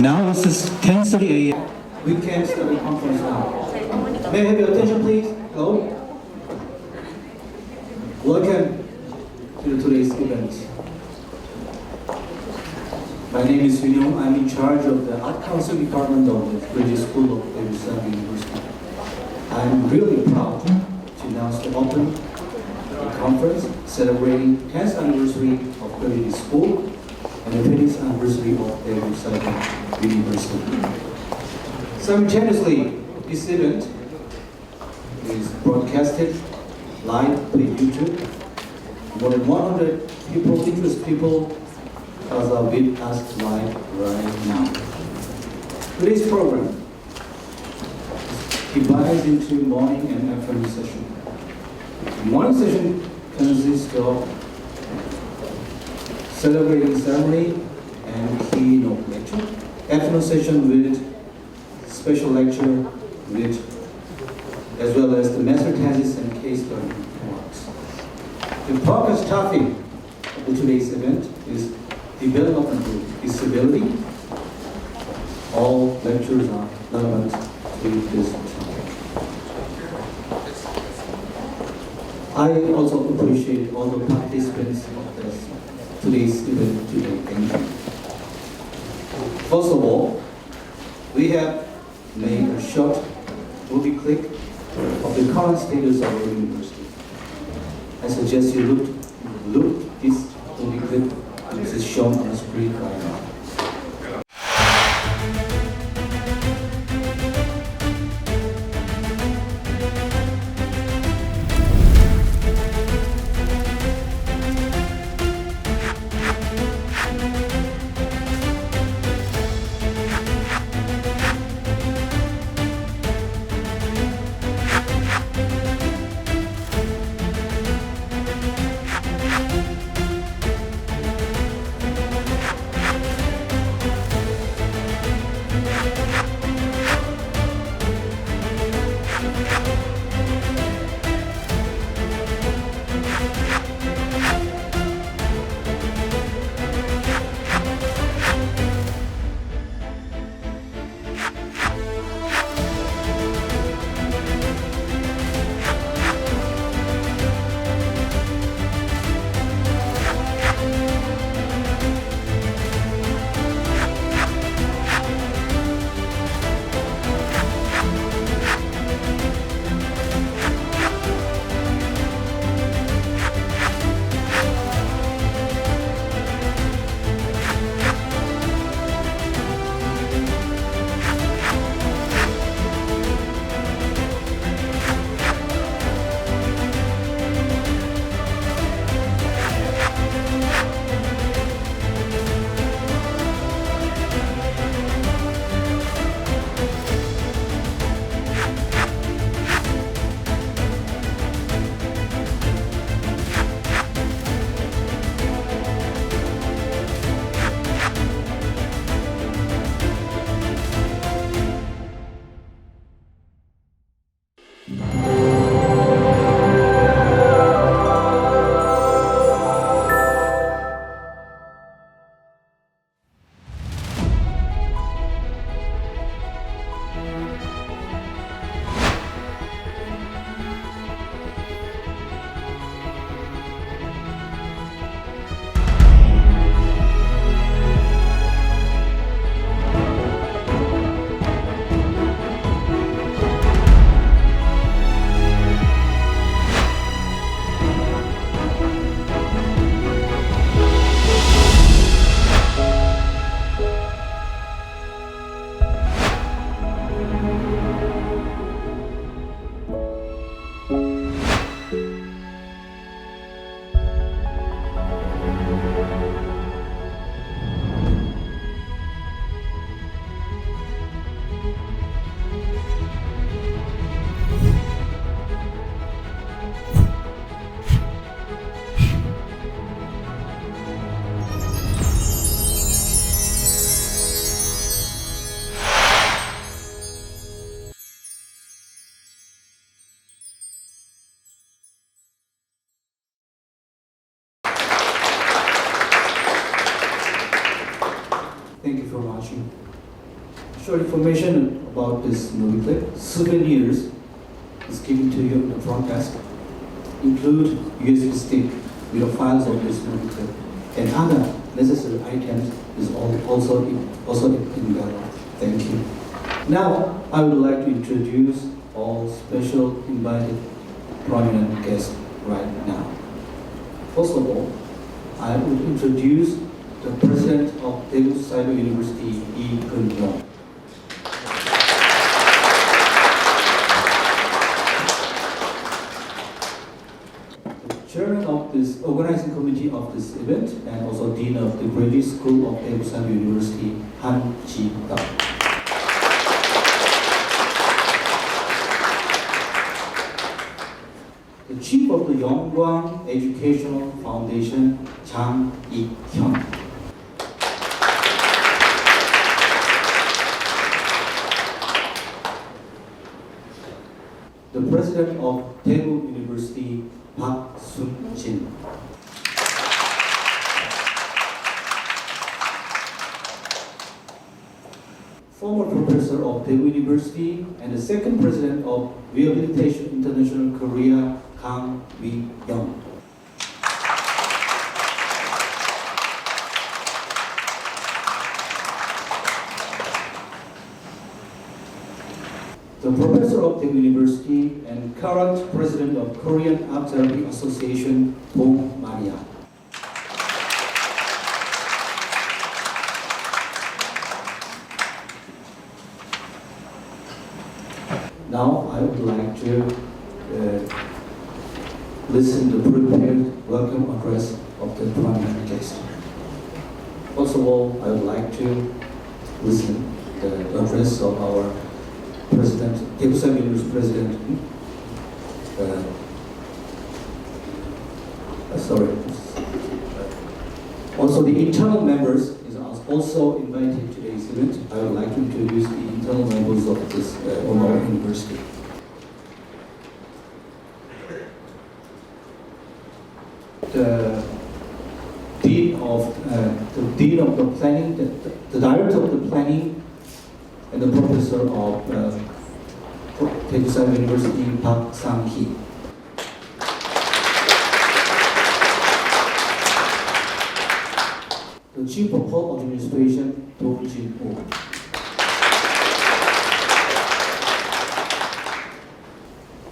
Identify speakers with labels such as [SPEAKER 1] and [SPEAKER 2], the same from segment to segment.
[SPEAKER 1] Now it is 10:30 a.m. We can start the conference now. May I have your attention, please? Hello. Welcome to today's event. My name is Yun. I'm in charge of the Art Council Department of the British School of Arizona University. I'm really proud to announce the opening of the conference celebrating 10th anniversary of British School and the 20th anniversary of Arizona University. Simultaneously, this event is broadcasted live on YouTube. More than 100 people, interested people, are with us live right now. Today's program divides into morning and afternoon session. The morning session consists of celebrating ceremony and keynote lecture. Afternoon session with special lecture with as well as the master thesis and case study remarks. The focus topic of today's event is development of disability. All lectures are relevant to this topic. I also appreciate all the participants of today's event today. Thank you. First of all, we have made a short movie clip of the current status of our university. I suggest you look this movie clip. This is shown on the screen right now. short information about this movie clip. Souvenirs is given to you in the front desk. Include USB stick with the files of this movie clip, and other necessary items is also in there. Thank you. Now I would like to introduce all special invited prominent guests right now. First of all, I would introduce the President of Daegu Cyber University, Lee Keun-yong. The Chairman of this organizing committee of this event and also Dean of the Graduate School of Daegu Cyber University, Han Ji-dang. The Chief of the Yonggwang Educational Foundation, Jang Ik-hyun. The President of Daegu University, Park Sun-jin. Former professor of Daegu University and the second president of Rehabilitation International Korea, Kang Wi-young. The professor of Daegu University and current president of Korean Art Therapy Association, Bong Maria. Now I would like to listen to the prepared welcome address of the prominent guest. First of all, I would like to listen to the address of our President, Daegu Cyber University President. Also, the internal members is also invited to today's event. I would like to introduce the internal members of this of our university. The dean of the planning, the director of the planning, and the professor of Daegu Cyber University, Park Sang-hee. The Chief of Port Administration, Do Jin-woo.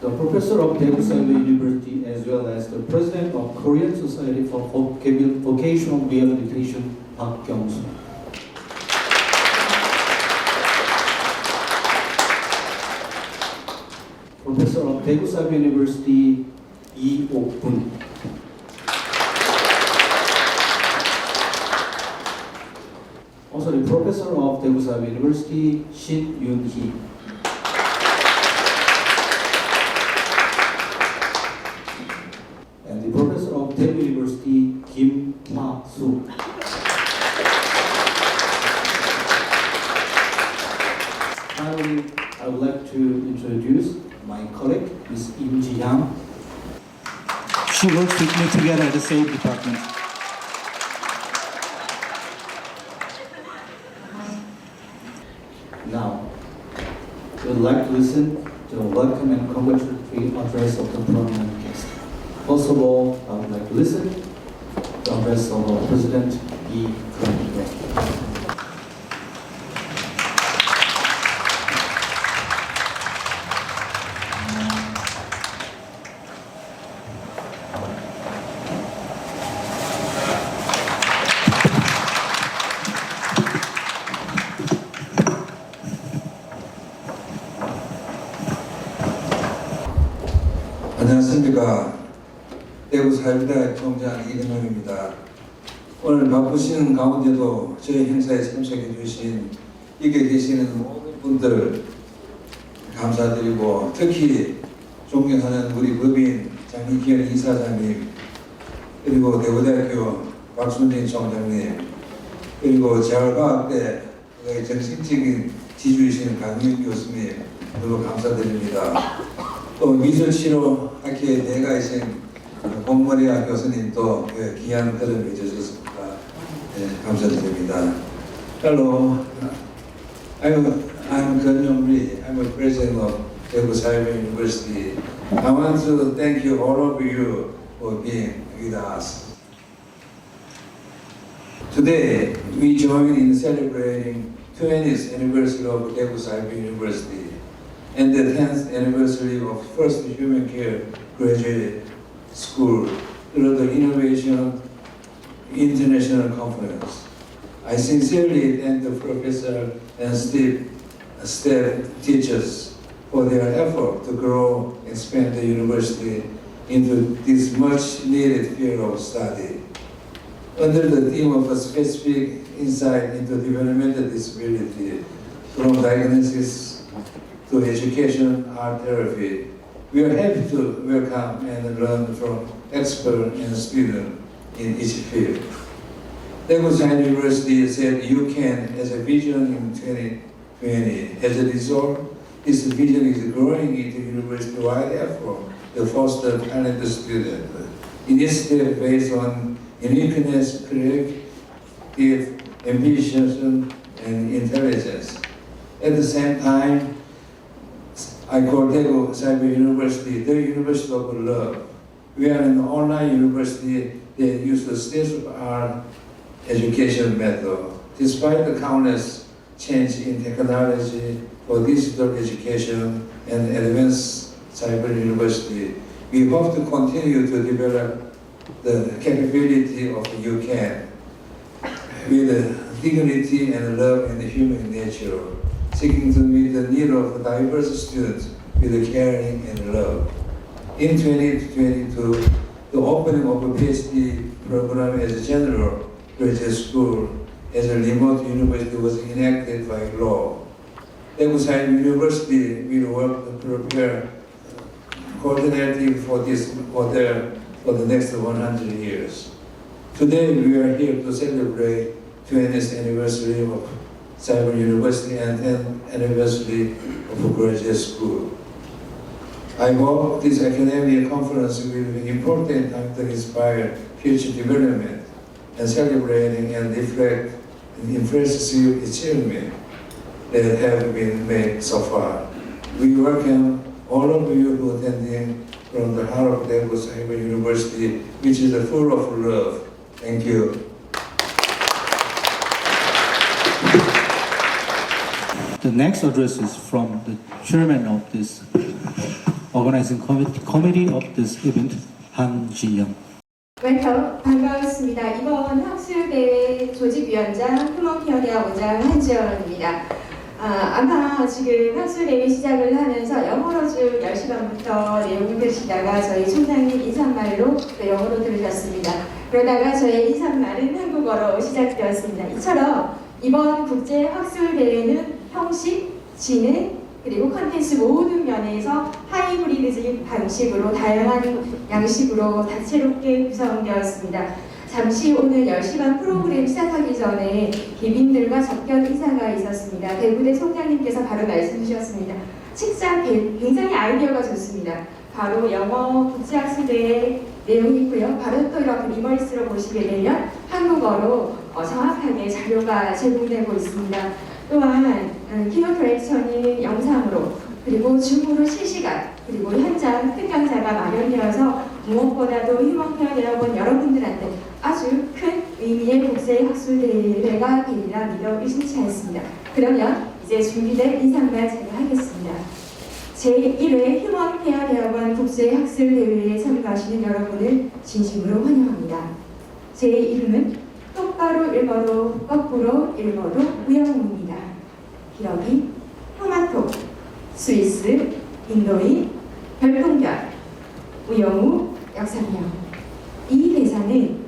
[SPEAKER 1] The Professor of Daegu Cyber University, as well as the President of Korean Society for Vocational Rehabilitation, Park Kyung-soo. Professor of Daegu Cyber University, Lee Ok-bun. Also the Professor of Daegu Cyber University, Shin Yoon-hee. And the Professor of Daegu University, Kim Ha-soo. Finally, I would like to introduce my colleague, Ms. Im Ji-young. She works with me together at the same department. Now, we would like to listen to the welcome and congratulatory address of the prominent guest. First of all, I would like to listen to the address of our President, Lee Keun-yong.
[SPEAKER 2] 안녕하십니까. 대구 사회대학 총장 이근홍입니다. 오늘 바쁘시는 가운데도 저희 행사에 참석해 주신 여기 계시는 모든 분들 감사드리고, 특히 존경하는 우리 법인 장희기현 이사장님, 그리고 대구대학교 박순진 총장님, 그리고 재활과학대 정신적인 지주이신 강민 교수님 너무 감사드립니다. 또 미술치료학회에 내가이신 공머리아 교수님도 귀한 글을 해주셨습니다. 네, 감사드립니다. Hello, I'm Gun Yong-ri. I'm a president of Daegu Cyber University. I want to thank you, all of you, for being with us. Today, we join in celebrating 20th anniversary of Daegu Cyber University and the 10th anniversary of First Human Care Graduate School through the Innovation International Conference. I sincerely thank the professor and staff teachers for their effort to grow and expand the university into this much needed field of study. Under the theme of a specific insight into developmental disability, from diagnosis to education, art therapy, we are happy to welcome and learn from experts and students in each field. Daegu University said you can as a vision in 2020. As a result, this vision is growing into university-wide effort to foster talented students. Initiative based on uniqueness, creative ambition, and intelligence. At the same time, I call Daegu Cyber University the University of Love. We are an online university that uses the state-of-the-art education method. Despite the countless change in technology for digital education and advanced cyber university, we hope to continue to develop the capability of UCAN with dignity and love and human nature, seeking to meet the need of diverse students with caring and love. In 2022, the opening of a PhD program as a general graduate school as a remote university was enacted by law. Daegu Cyber University will work to prepare coordinating for this model for the next 100 years. Today, we are here to celebrate 20th anniversary of Cyber University and 10th anniversary of a graduate school. I hope this academic conference will be important time to inspire future development and celebrating and reflect the impressive achievement that have been made so far. We welcome all of you who attending from the heart of Daegu Cyber University, which is full of love. Thank you.
[SPEAKER 1] The next address is from the chairman of this organizing committee of this event, Han Ji-young.
[SPEAKER 3] 반갑습니다. 이번 학술대회 조직위원장 휴먼피어대학원장 한지연입니다. 아마 지금 학술대회 시작을 하면서 영어로 쭉 10시 반부터 내용을 들으시다가 저희 총장님 인사말로 또 영어로 들으셨습니다. 그러다가 저의 인사말은 한국어로 시작되었습니다. 이처럼 이번 국제학술대회는 형식, 진행, 그리고 컨텐츠 모든 면에서 하이브리드적인 방식으로 다양한 양식으로 다채롭게 구성되었습니다. 잠시 오늘 10시 반 프로그램 시작하기 전에 기빈들과 접견 인사가 있었습니다. 대구대 총장님께서 바로 말씀 주셨습니다. 책장 굉장히 아이디어가 좋습니다. 바로 영어 국제학술대회 내용이 있고요. 바로 또 이렇게 리버스로 보시게 되면 한국어로 정확하게 자료가 제공되고 있습니다. 또한 키노트 렉처는 영상으로 그리고 줌으로 실시간 그리고 현장 특강자가 마련되어서 무엇보다도 휴먼케어대학원 여러분들한테 아주 큰 의미의 국제학술대회가 되리라 믿어 의심치 않습니다. 그러면 이제 준비된 인사말 제가 하겠습니다. 제1회 휴먼케어대학원 국제학술대회에 참가하시는 여러분을 진심으로 환영합니다. 제 이름은 똑바로 읽어도 거꾸로 읽어도 우영우입니다. 기러기, 토마토, 스위스, 인도인, 별풍별, 우영우, 역삼명. 이 대사는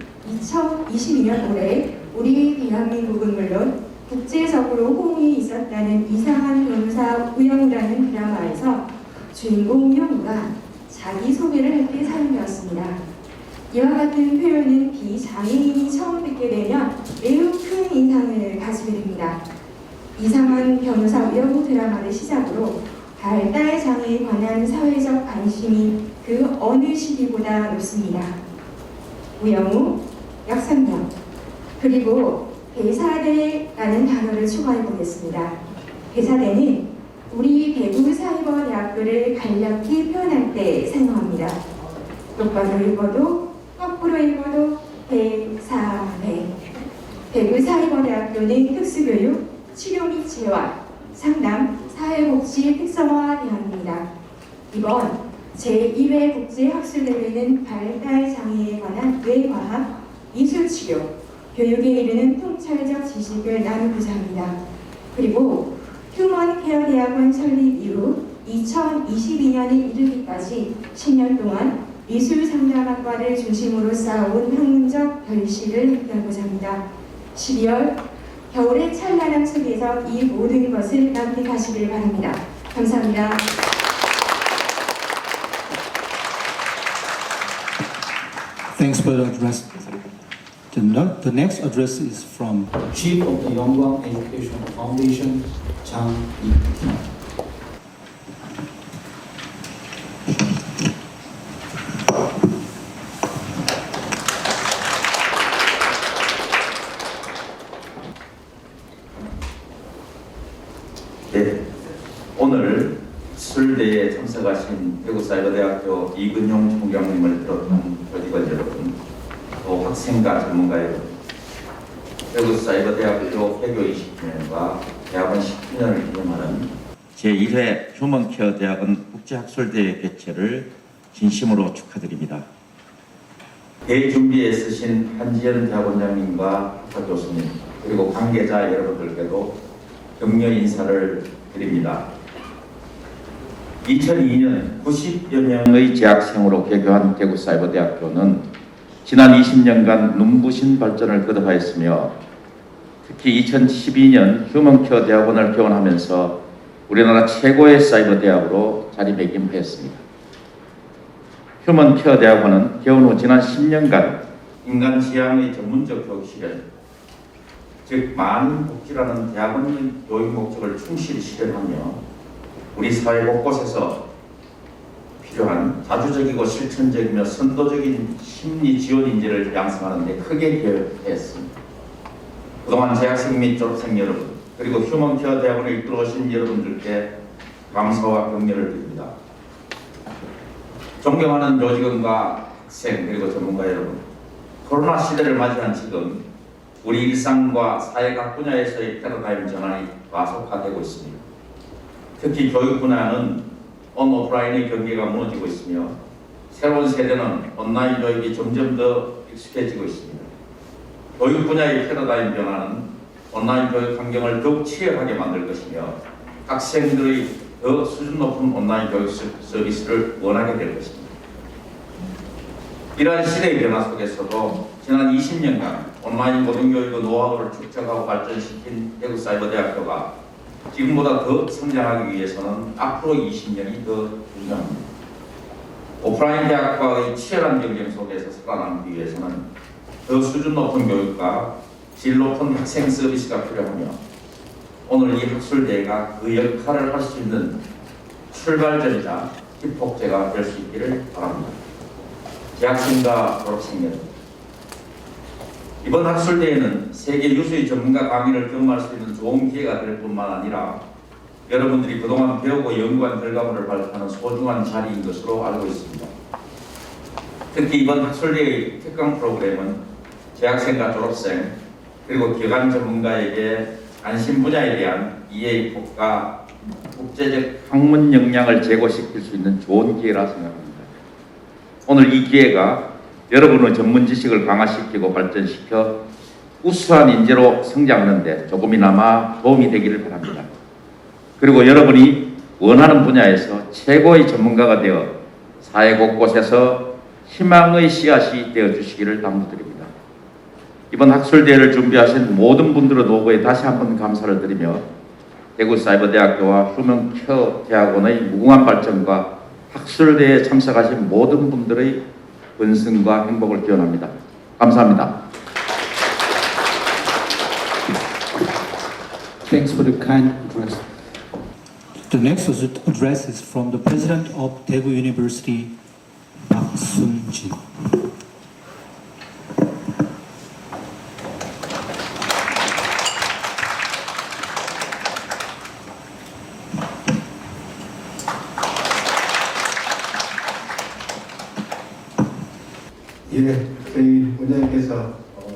[SPEAKER 3] 2022년 올해 우리 대한민국은 물론 국제적으로 호응이 있었다는 이상한 변호사 우영우라는 드라마에서 주인공 우영우가 자기소개를 할 때 사용되었습니다. 이와 같은 표현은 비장애인이 처음 듣게 되면 매우 큰 인상을 가지게 됩니다. 이상한 변호사 우영우 드라마를 시작으로 발달 장애에 관한 사회적 관심이 그 어느 시기보다 높습니다. 우영우, 역삼명, 그리고 대사대라는 단어를 추가해 보겠습니다. 대사대는 우리 대구사이버대학교를 간략히 표현할 때 사용합니다. 똑바로 읽어도 거꾸로 읽어도 대사대. 대구사이버대학교는 특수교육, 치료 및 재활, 상담, 사회복지 특성화 대학입니다. 이번 제2회 국제학술대회는 발달장애에 관한 뇌과학, 미술치료, 교육에 이르는 통찰적 지식을 나누고자 합니다. 그리고 휴먼케어대학원 설립 이후 2022년에 이르기까지 10년 동안 미술상담학과를 중심으로 쌓아온 학문적 결실을 함께하고자 합니다. 12월 겨울의 찬란함 속에서 이 모든 것을 만끽하시길 바랍니다. 감사합니다.
[SPEAKER 4] Thanks for the address. The next address is from
[SPEAKER 1] Chief of the Yonggwang Education Foundation, Chang Ik-kim.
[SPEAKER 5] 네, 오늘 술대에 참석하신 대구사이버대학교 이근용 총장님을 비롯한 교직원 여러분, 또 학생과 전문가 여러분, 대구사이버대학교 개교 20주년과 대학원 10주년을 기념하는 제1회 휴먼케어 대학원 국제학술대회 개최를 진심으로 축하드립니다. 대회 준비에 쓰신 한지연 대학원장님과 학과 교수님, 그리고 관계자 여러분들께도 격려 인사를 드립니다. 2002년 90여 명의 재학생으로 개교한 대구사이버대학교는 지난 20년간 눈부신 발전을 거듭하였으며 특히 2012년 휴먼케어 대학원을 개원하면서 우리나라 최고의 사이버 대학으로 자리매김하였습니다. 휴먼케어 대학원은 개원 후 지난 10년간 인간 지향의 전문적 교육 실현, 즉 많은 복지라는 대학원의 교육 목적을 충실히 실현하며 우리 사회 곳곳에서 필요한 자주적이고 실천적이며 선도적인 심리 지원 인재를 양성하는 데 크게 기여했습니다. 그동안 재학생 및 졸업생 여러분, 그리고 휴먼케어 대학원을 이끌어오신 여러분들께 감사와 격려를 드립니다. 존경하는 교직원과 학생 그리고 전문가 여러분, 코로나 시대를 맞이한 지금 우리 일상과 사회 각 분야에서의 패러다임 전환이 가속화되고 있습니다. 특히 교육 분야는 온오프라인의 경계가 무너지고 있으며 새로운 세대는 온라인 교육이 점점 더 익숙해지고 있습니다. 교육 분야의 패러다임 변화는 온라인 교육 환경을 더욱 치열하게 만들 것이며 학생들의 더 수준 높은 온라인 교육 서비스를 원하게 될 것입니다. 이러한 시대의 변화 속에서도 지난 20년간 온라인 고등교육의 노하우를 축적하고 발전시킨 대구사이버대학교가 지금보다 더 성장하기 위해서는 앞으로 20년이 더 중요합니다. 오프라인 대학과의 치열한 경쟁 속에서 살아남기 위해서는 더 수준 높은 교육과 질 높은 학생 서비스가 필요하며 오늘 이 학술대회가 그 역할을 할 수 있는 출발점이자 기폭제가 될 수 있기를 바랍니다. 재학생과 졸업생 여러분, 이번 학술대회는 세계 유수의 전문가 강의를 경험할 수 있는 좋은 기회가 될 뿐만 아니라 여러분들이 그동안 배우고 연구한 결과물을 발표하는 소중한 자리인 것으로 알고 있습니다. 특히 이번 학술대회의 특강 프로그램은 재학생과 졸업생 그리고 기관 전문가에게 관심 분야에 대한 이해의 폭과 국제적 학문 역량을 제고시킬 수 있는 좋은 기회라 생각합니다. 오늘 이 기회가 여러분의 전문 지식을 강화시키고 발전시켜 우수한 인재로 성장하는 데 조금이나마 도움이 되기를 바랍니다. 그리고 여러분이 원하는 분야에서 최고의 전문가가 되어 사회 곳곳에서 희망의 씨앗이 되어 주시기를 당부드립니다. 이번 학술대회를 준비하신 모든 분들의 노고에 다시 한번 감사를 드리며 대구사이버대학교와 휴먼케어 대학원의 무궁한 발전과 학술대회에 참석하신 모든 분들의 번승과 행복을 기원합니다. 감사합니다.
[SPEAKER 4] Thanks for the kind address. The next address is from the President of Daegu University, Park Sun-jin.
[SPEAKER 6] 예, 저희 원장님께서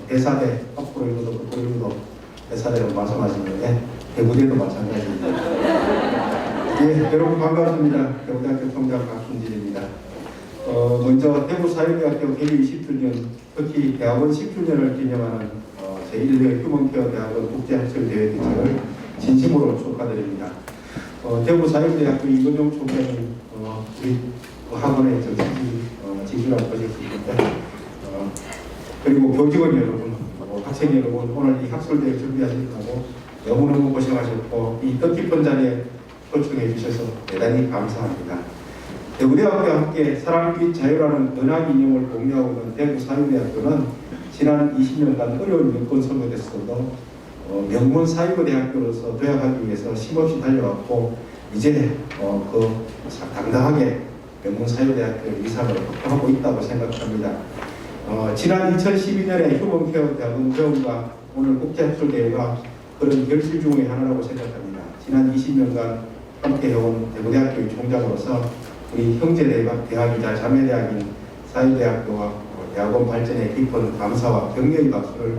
[SPEAKER 6] 대사대 앞으로 이루도 끝으로 이루도 대사대로 말씀하시는데 대구대도 마찬가지입니다. 예, 여러분 반갑습니다. 대구대학교 총장 박순진입니다. 먼저 대구사회대학교 개교 20주년, 특히 대학원 10주년을 기념하는 제1회 휴먼케어 대학원 국제학술대회 개최를 진심으로 축하드립니다. 대구사회대학교 이건용 총장님 우리 학원의 지주란 프로젝트인데 그리고 교직원 여러분, 학생 여러분 오늘 이 학술대회 준비하시느라고 너무너무 고생하셨고 이 뜻깊은 자리에 초청해 주셔서 대단히 감사합니다. 대구대학교와 함께 사랑 및 자유라는 은하 이념을 공유하고 있는 대구사회대학교는 지난 20년간 어려운 여건 속에서도 명문 사이버대학교로서 도약하기 위해서 힘없이 달려왔고 이제 당당하게 명문 사이버대학교 이상을 확보하고 있다고 생각합니다. 지난 2012년에 휴먼케어 대학원 개원과 오늘 국제학술대회가 그런 결실 중의 하나라고 생각합니다. 지난 20년간 함께 해온 대구대학교의 총장으로서 우리 형제대학이자 자매대학인 사회대학교와 대학원 발전에 깊은 감사와 격려의 박수를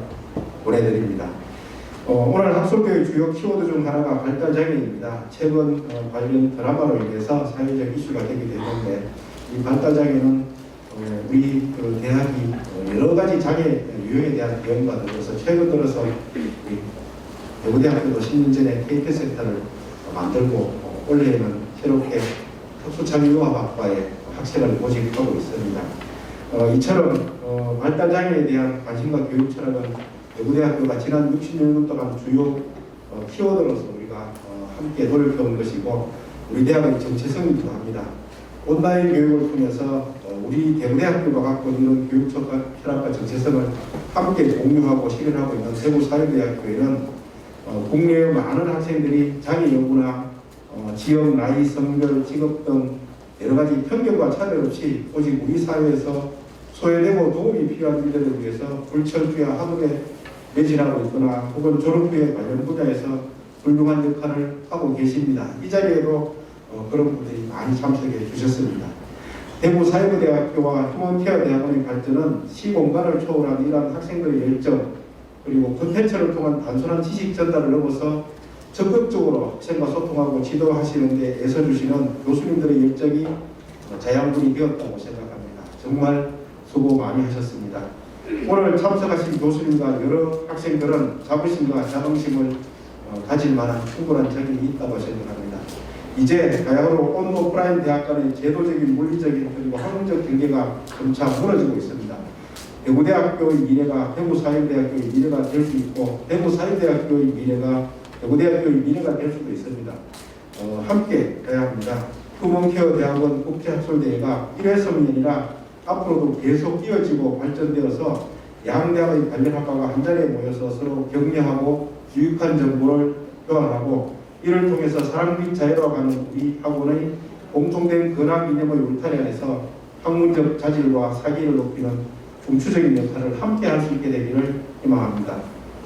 [SPEAKER 6] 보내드립니다. 오늘 학술대회 주요 키워드 중 하나가 발달장애입니다. 최근 관련 드라마로 인해서 사회적 이슈가 되기도 했는데 이 발달장애는 우리 대학이 여러 가지 장애 유형에 대한 대응과 더불어서 최근 들어서 우리 대구대학교도 10년 전에 KP센터를 만들고 올해는 새롭게 특수창의융합학과에 학생을 모집하고 있습니다. 이처럼 발달장애에 대한 관심과 교육 철학은 대구대학교가 지난 60년 동안 주요 키워드로서 우리가 함께 노력해온 것이고 우리 대학의 정체성이기도 합니다. 온라인 교육을 통해서 우리 대구대학교가 갖고 있는 교육 철학과 정체성을 함께 공유하고 실현하고 있는 대구사회대학교에는 국내의 많은 학생들이 장애 여부나 지역, 나이, 성별, 직업 등 여러 가지 편견과 차별 없이 오직 우리 사회에서 소외되고 도움이 필요한 이들을 위해서 불철주야 학업에 매진하고 있거나 혹은 졸업 후에 관련 분야에서 훌륭한 역할을 하고 계십니다. 이 자리에도 그런 분들이 많이 참석해 주셨습니다. 대구사회대학교와 휴먼케어 대학원의 발전은 시공간을 초월한 이러한 학생들의 열정 그리고 콘텐츠를 통한 단순한 지식 전달을 넘어서 적극적으로 학생과 소통하고 지도하시는 데 애써주시는 교수님들의 열정이 자양분이 되었다고 생각합니다. 정말 수고 많이 하셨습니다. 오늘 참석하신 교수님과 여러 학생들은 자부심과 자긍심을 가질 만한 충분한 적이 있다고 생각합니다. 이제 바야흐로 온 오프라인 대학 간의 제도적인 물리적인 그리고 학문적 경계가 점차 무너지고 있습니다. 대구대학교의 미래가 대구사회대학교의 미래가 될 수 있고 대구사회대학교의 미래가 대구대학교의 미래가 될 수도 있습니다. 함께 해야 합니다. 휴먼케어 대학원 국제학술대회가 1회성이 아니라 앞으로도 계속 이어지고 발전되어서 양대학의 관련학과가 한자리에 모여서 서로 격려하고 유익한 정보를 교환하고 이를 통해서 사랑 및 자유로 가는 우리 학원의 공통된 근학 이념의 울타리 안에서 학문적 자질과 사기를 높이는 중추적인 역할을 함께 할 수 있게 되기를 희망합니다.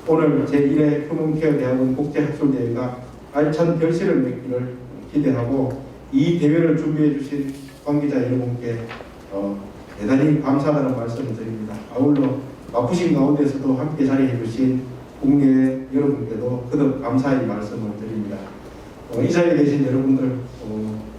[SPEAKER 6] 오늘 제1회 휴먼케어 대학원 국제학술대회가 알찬 결실을 맺기를 기대하고 이 대회를 준비해 주신 관계자 여러분께 대단히 감사하다는 말씀을 드립니다. 아울러 바쁘신 가운데서도 함께 자리해 주신 국내 여러분께도 거듭 감사의 말씀을 드립니다. 이 자리에 계신 여러분들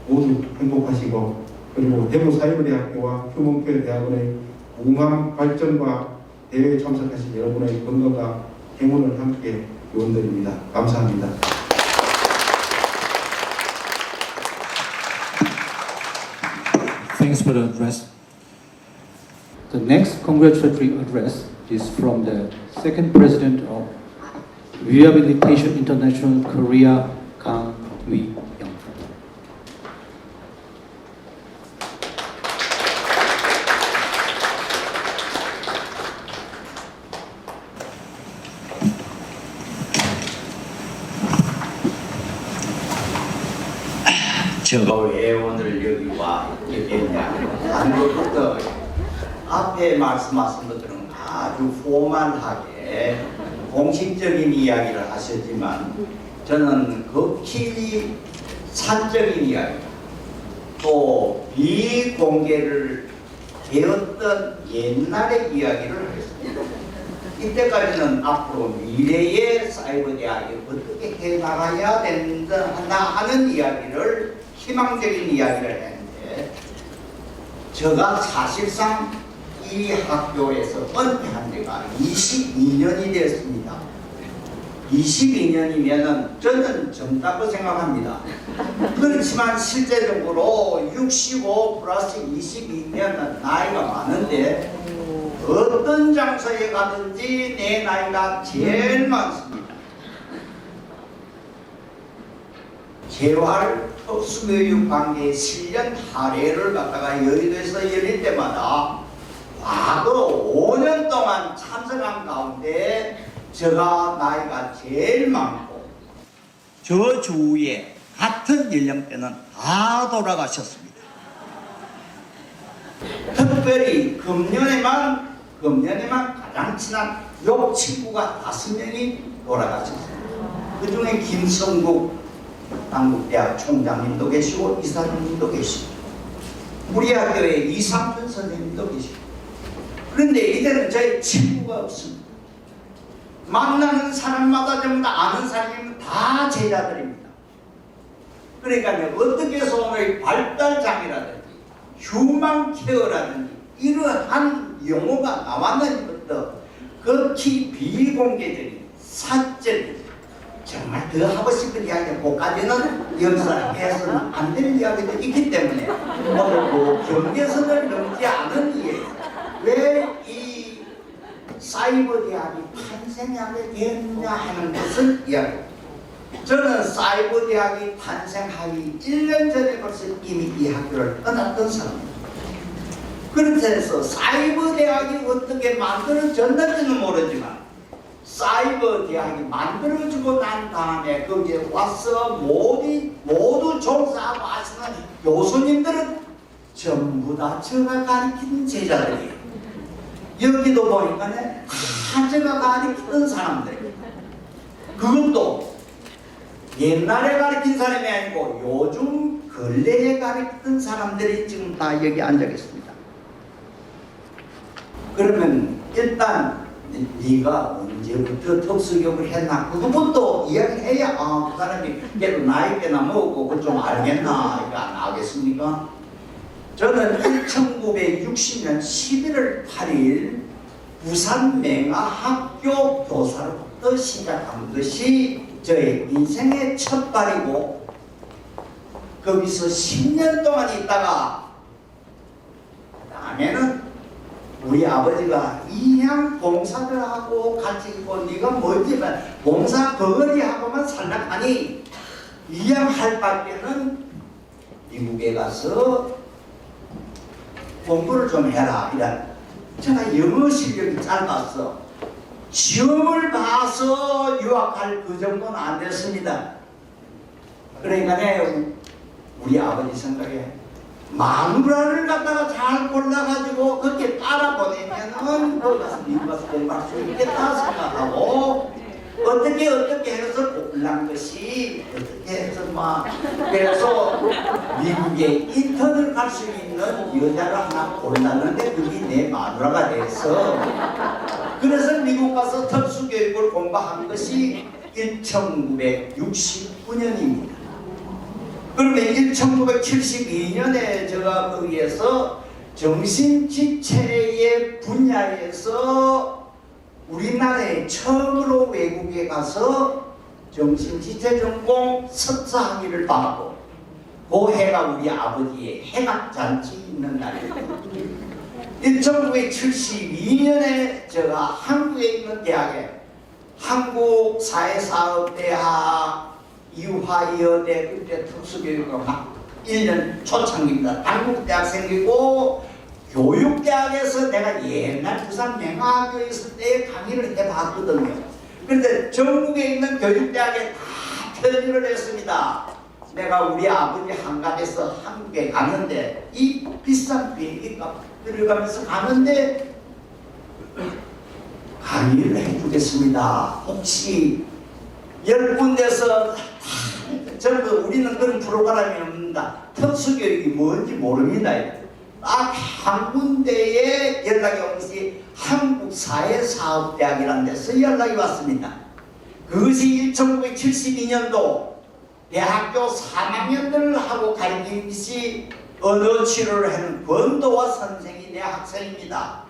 [SPEAKER 6] 모두 행복하시고 그리고 대구사이버대학교와 휴먼케어 대학원의 무궁한 발전과 대회에 참석하신 여러분의 건강과 행운을 함께 기원드립니다. 감사합니다.
[SPEAKER 4] Thanks for the address. The next congratulatory address is from the second president of Rehabilitation International Korea, Kang Wi-young.
[SPEAKER 7] 제가 왜 오늘 여기 와 있겠냐. 한국부터 앞에 말씀하신 것들은 아주 포멀하게 공식적인 이야기를 하셨지만 저는 극히 산적인 이야기 또 비공개를 되었던 옛날의 이야기를 하겠습니다. 이때까지는 앞으로 미래의 사이버 대학이 어떻게 해나가야 된다 하는 이야기를, 희망적인 이야기를 했는데, 제가 사실상 이 학교에서 은퇴한 지가 22년이 되었습니다. 22년이면은 저는 젊다고 생각합니다. 그렇지만 실제적으로 65 플러스 22년은 나이가 많은데, 어떤 장소에 가든지 내 나이가 제일 많습니다. 재활 특수교육관계 실련 할애를 갖다가 여의도에서 열릴 때마다 과거 5년 동안 참석한 가운데 제가 나이가 제일 많고, 저 주위에 같은 연령대는 다 돌아가셨습니다. 특별히 금년에만 가장 친한 요 친구가 5명이 돌아가셨습니다. 그 중에 김성국 당국대학 총장님도 계시고 이사장님도 계시고 우리 학교에 이상준 선생님도 계시고, 그런데 이제는 저희 친구가 없습니다. 만나는 사람마다 전부 다 아는 사람이면 다 제자들입니다. 그러니까 어떻게 해서 오늘 발달장애라든지 휴먼 케어라든지 이러한 용어가 나왔는지부터 극히 비공개적인 사적인, 정말 더 하고 싶은 이야기, 그까지는 여기서 해서는 안 되는 이야기도 있기 때문에 오늘 그 경계선을 넘지 않은 이에 왜 이 사이버 대학이 탄생하게 됐느냐 하는 것을 이야기합니다. 저는 사이버 대학이 탄생하기 1년 전에 벌써 이미 이 학교를 떠났던 사람입니다. 그렇게 해서 사이버 대학이 어떻게 만들어졌는지는 모르지만, 사이버 대학이 만들어지고 난 다음에 거기에 와서 모두 종사하고 하시는 교수님들은 전부 다 제가 가르치는 제자들이에요. 여기도 보니까 다 제가 가르치던 사람들이에요. 그것도 옛날에 가르친 사람이 아니고 요즘 근래에 가르치던 사람들이 지금 다 여기 앉아 계십니다. 그러면 일단 네가 언제부터 특수교육을 했나, 그것부터 이야기해야 그 사람이 그래도 나이대나 먹고 그걸 좀 알겠나, 이거 안 하겠습니까? 저는 1960년 11월 8일 부산 맹아학교 교사로부터 시작한 것이 저의 인생의 첫 발이고, 거기서 10년 동안 있다가 그 다음에는 우리 아버지가 이양 봉사들하고 같이 있고 네가 멀지만 봉사 버거리하고만 살락하니 이양 할 밖에는 미국에 가서 공부를 좀 해라. 이런, 제가 영어 실력이 짧아서 시험을 봐서 유학할 그 정도는 안 됐습니다. 그러니까 우리 아버지 생각에 마누라를 갖다가 잘 골라가지고 그렇게 따라 보내면은 거기 가서 미국 가서 공부할 수 있겠다 생각하고, 어떻게 해서 골란 것이 어떻게 해서 그래서 미국에 인턴을 갈 수 있는 여자를 하나 골랐는데 그게 내 마누라가 돼서, 그래서 미국 가서 특수교육을 공부한 것이 1969년입니다. 그러면 1972년에 제가 거기에서 정신지체의 분야에서 우리나라에 처음으로 외국에 가서 정신지체 전공 석사 학위를 받고, 그 해가 우리 아버지의 해각잔치 있는 날이에요. 1972년에 제가 한국에 있는 대학에 한국사회사업대학 이화여대 그때 특수교육과 막 1년 초창기입니다. 단국대학 생기고, 교육대학에서 내가 옛날 부산 맹아학교에 있을 때 강의를 해봤거든요. 그런데 전국에 있는 교육대학에 다 편입을 했습니다. 내가 우리 아버지 한갑에서 한국에 가는데, 이 비싼 비행기값 들어가면서 가는데 강의를 해주겠습니다. 혹시 10군데서 전부 우리는 그런 프로그램이 없는다. 특수교육이 뭔지 모릅니다. 딱 한 군데에 연락이 온 것이 한국사회사업대학이라는 데서 연락이 왔습니다. 그것이 1972년도 대학교 3학년들을 하고 가르치는 것이 언어 치료를 하는 권도화 선생이 내 학생입니다.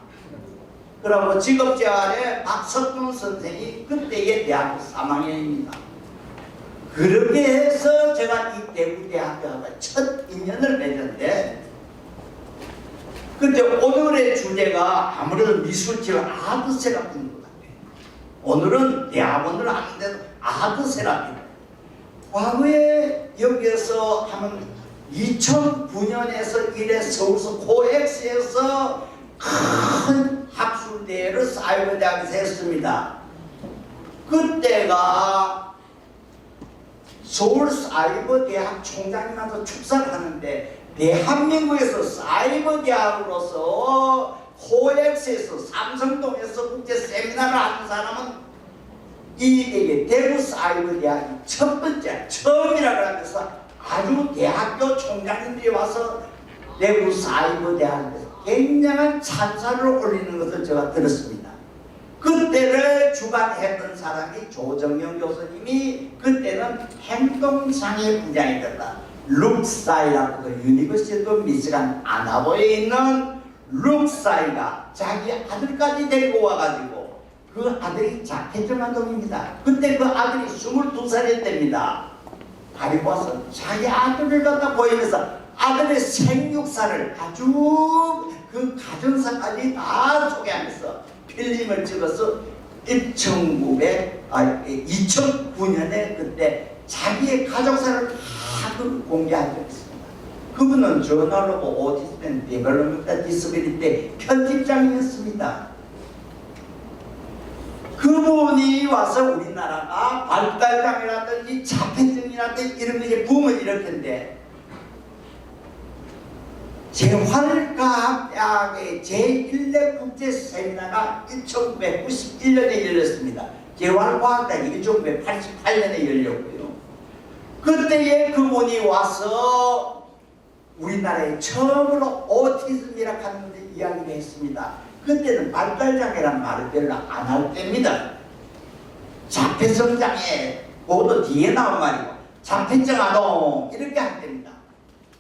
[SPEAKER 7] 그리고 직업재활의 박석준 선생이 그때의 대학교 3학년입니다. 그렇게 해서 제가 이 대구대학교와 첫 인연을 맺었는데, 근데 오늘의 주제가 아무래도 미술치료 아트 세라피인 것 같아요. 오늘은 대학원을 하는데도 아트 세라피. 과거에 여기에서 하면 2009년에서 이래 서울서 코엑스에서 큰 학술대회를 사이버대학에서 했습니다. 그때가 서울사이버대학 총장님한테 축사를 하는데, 대한민국에서 사이버대학으로서 코엑스에서 삼성동에서 국제 세미나를 하는 사람은 이 대구 사이버대학이 첫 번째, 처음이라고 하면서 아주 대학교 총장님들이 와서 대구 사이버대학에서 굉장한 찬사를 올리는 것을 제가 들었습니다. 그때를 주관했던 사람이 조정영 교수님이 그때는 행동장애 분야이었다. 룩사이라고 그 유니버시티 오브 미시간 아나보에 있는 룩사이가 자기 아들까지 데리고 와가지고 그 아들이 자폐증한 놈입니다. 그때 그 아들이 22살이었답니다. 데리고 와서 자기 아들을 갖다 보이면서 아들의 생육사를 아주 그 가정사까지 다 소개하면서 필름을 찍어서 2009년에 그때 자기의 가족사를 다 공개한 적이 있습니다. 그분은 저널 오브 오티즘 앤 디벨롭먼트 디스빌리티 편집장이었습니다. 그분이 와서 우리나라가 발달장애라든지 자폐증이라든지 이런 게 붐을 일으켰는데, 재활과학대학의 제1회 국제 세미나가 1991년에 열렸습니다. 재활과학대학이 1988년에 열렸고요. 그때에 그분이 와서 우리나라에 처음으로 오티즘이라고 하는 데 이야기를 했습니다. 그때는 발달장애란 말을 별로 안 할 때입니다. 자폐성장애, 그것도 뒤에 나온 말이고, 자폐증 아동 이렇게 할 때입니다.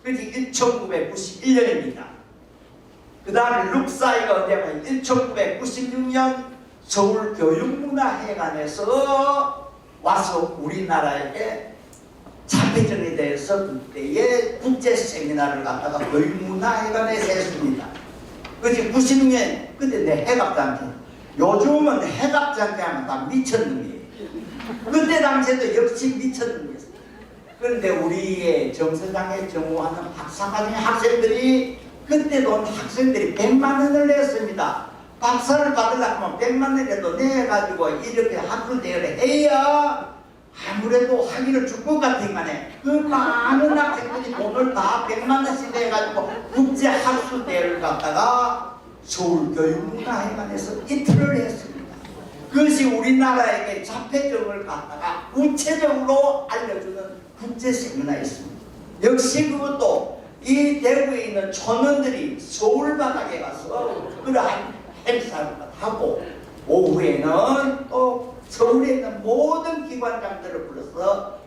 [SPEAKER 7] 그래서 1991년입니다. 그 다음에 룩사이가 언제가 1996년 서울교육문화회관에서 와서 우리나라에게 자폐증에 대해서 그때의 국제 세미나를 갖다가 교육문화회관에서 했습니다. 그래서 96년 그때 내 해갑장애, 요즘은 해갑장애 하면 다 미쳤놈이에요. 그때 당시에도 역시 미쳤놈이었어요. 그런데 우리의 정서장애 전공하는 박사과정 학생들이 그때도 학생들이 100만 원을 냈습니다. 박사를 받으려고 하면 100만 원이라도 내가지고 이렇게 학술대회를 해야 아무래도 학위를 줄 것 같은 간에 그 많은 학생들이 돈을 다 100만 원씩 내가지고 국제 학술대회를 갖다가 서울교육문화회관에서 이틀을 했습니다. 그것이 우리나라에게 자폐증을 갖다가 구체적으로 알려주는 국제 세미나였습니다. 역시 그것도 이 대구에 있는 촌원들이 서울 바닥에 가서 그러한 행사를 하고, 오후에는 또 서울에 있는 모든 기관장들을 불러서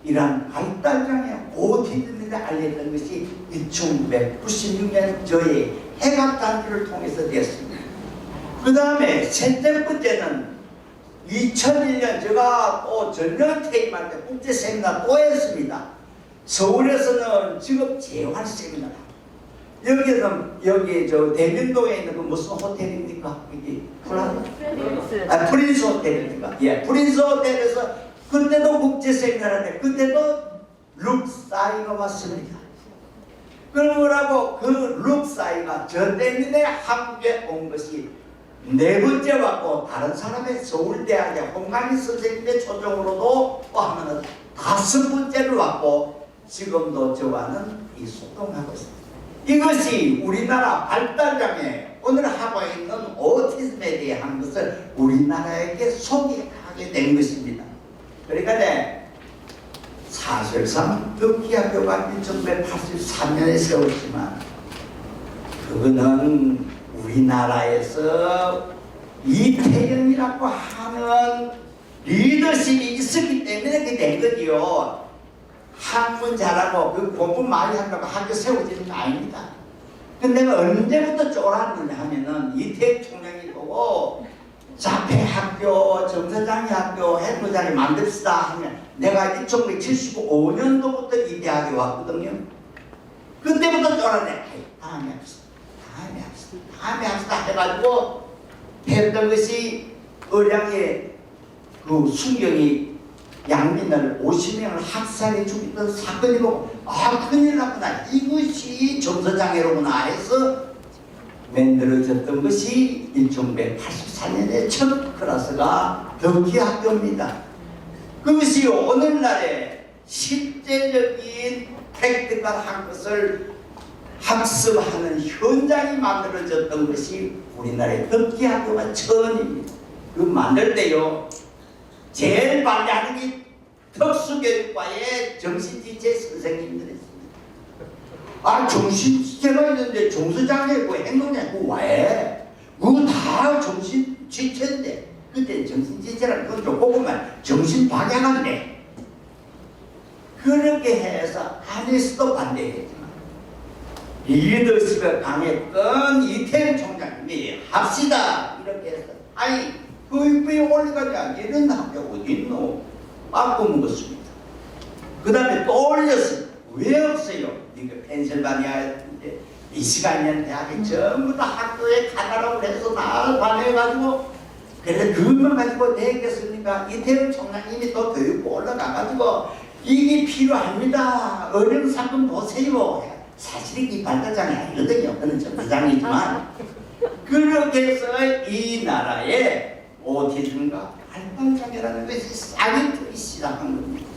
[SPEAKER 7] 이러한 발달장애 오티즘에 알렸던 것이 1996년 저의 해갑단지를 통해서 되었습니다. 그 다음에 셋째 번째는 2001년 제가 또 전년 퇴임할 때 국제 세미나 또 했습니다. 서울에서는 직업 재활 세미나. 여기 저 대면동에 있는 그 무슨 호텔입니까? 이게 프린스 호텔입니까? 예, 프린스 호텔에서 그때도 국제 세미나인데 그때도 룩사이가 왔습니다. 그러고 그 룩사이가 저 때문에 한국에 온 것이 네 번째 왔고, 다른 사람의 서울대학의 홍강희 선생님의 초청으로도 또 하면은 다섯 번째를 왔고, 지금도 저와는 이 소통하고 있습니다. 이것이 우리나라 발달장애 오늘 하고 있는 오티즘에 대한 것을 우리나라에게 소개하게 된 것입니다. 그러니까 사실상 덕기학교가 1983년에 세웠지만 그거는 우리나라에서 이태영이라고 하는 리더십이 있었기 때문에 그게 된 거지요. 학문 잘하고 그 공부 많이 한다고 학교 세워지는 거 아닙니다. 근데 내가 언제부터 쫄았느냐 하면은 이태영 총장이 보고 자폐학교, 정서장애 학교, 해부장애 만듭시다 하면 내가 1975년도부터 이 대학에 왔거든요. 그때부터 쫄았네. 다음에 합시다 해가지고 했던 것이 의량의 그 순경이 양민을 50명을 학살해 죽였던 사건이고, 아, 큰일 났구나, 이것이 정서장애로구나 해서 만들어졌던 것이 1984년에 첫 클래스가 덕기학교입니다. 그것이 오늘날에 실제적인 획득한 것을 학습하는 현장이 만들어졌던 것이 우리나라의 덕기학교가 처음입니다. 그 만들 때요, 제일 반대하는 게 특수교육과의 정신지체 선생님들이었습니다. 아, 정신지체가 있는데 정서장애고 행동장애고 왜? 그거 다 정신지체인데, 그때 정신지체라는 건 조금만 정신박약한데, 그렇게 해서 안에서도 반대했지만 리더십이 강했던 이태영 총장님이 합시다 이렇게 해서, 아니 교육부에 올라가자 이런 학교 어디 있노? 바꿔먹었습니다. 그 다음에 또 올렸습니다. 왜 없어요? 이거 펜실바니아인데 미시간이라는 대학에 전부 다 학교에 카달로그를 해서 다 반해가지고, 그래 그것만 가지고 되겠습니까? 이태영 총장님이 또 교육부 올라가가지고 이게 필요합니다. 어려운 사건 보세요. 사실 이 발달장애 아니거든요. 그는 정서장애지만 그렇게 해서 이 나라에 오티즘과 발달장애라는 것이 싹이 트기 시작한 겁니다.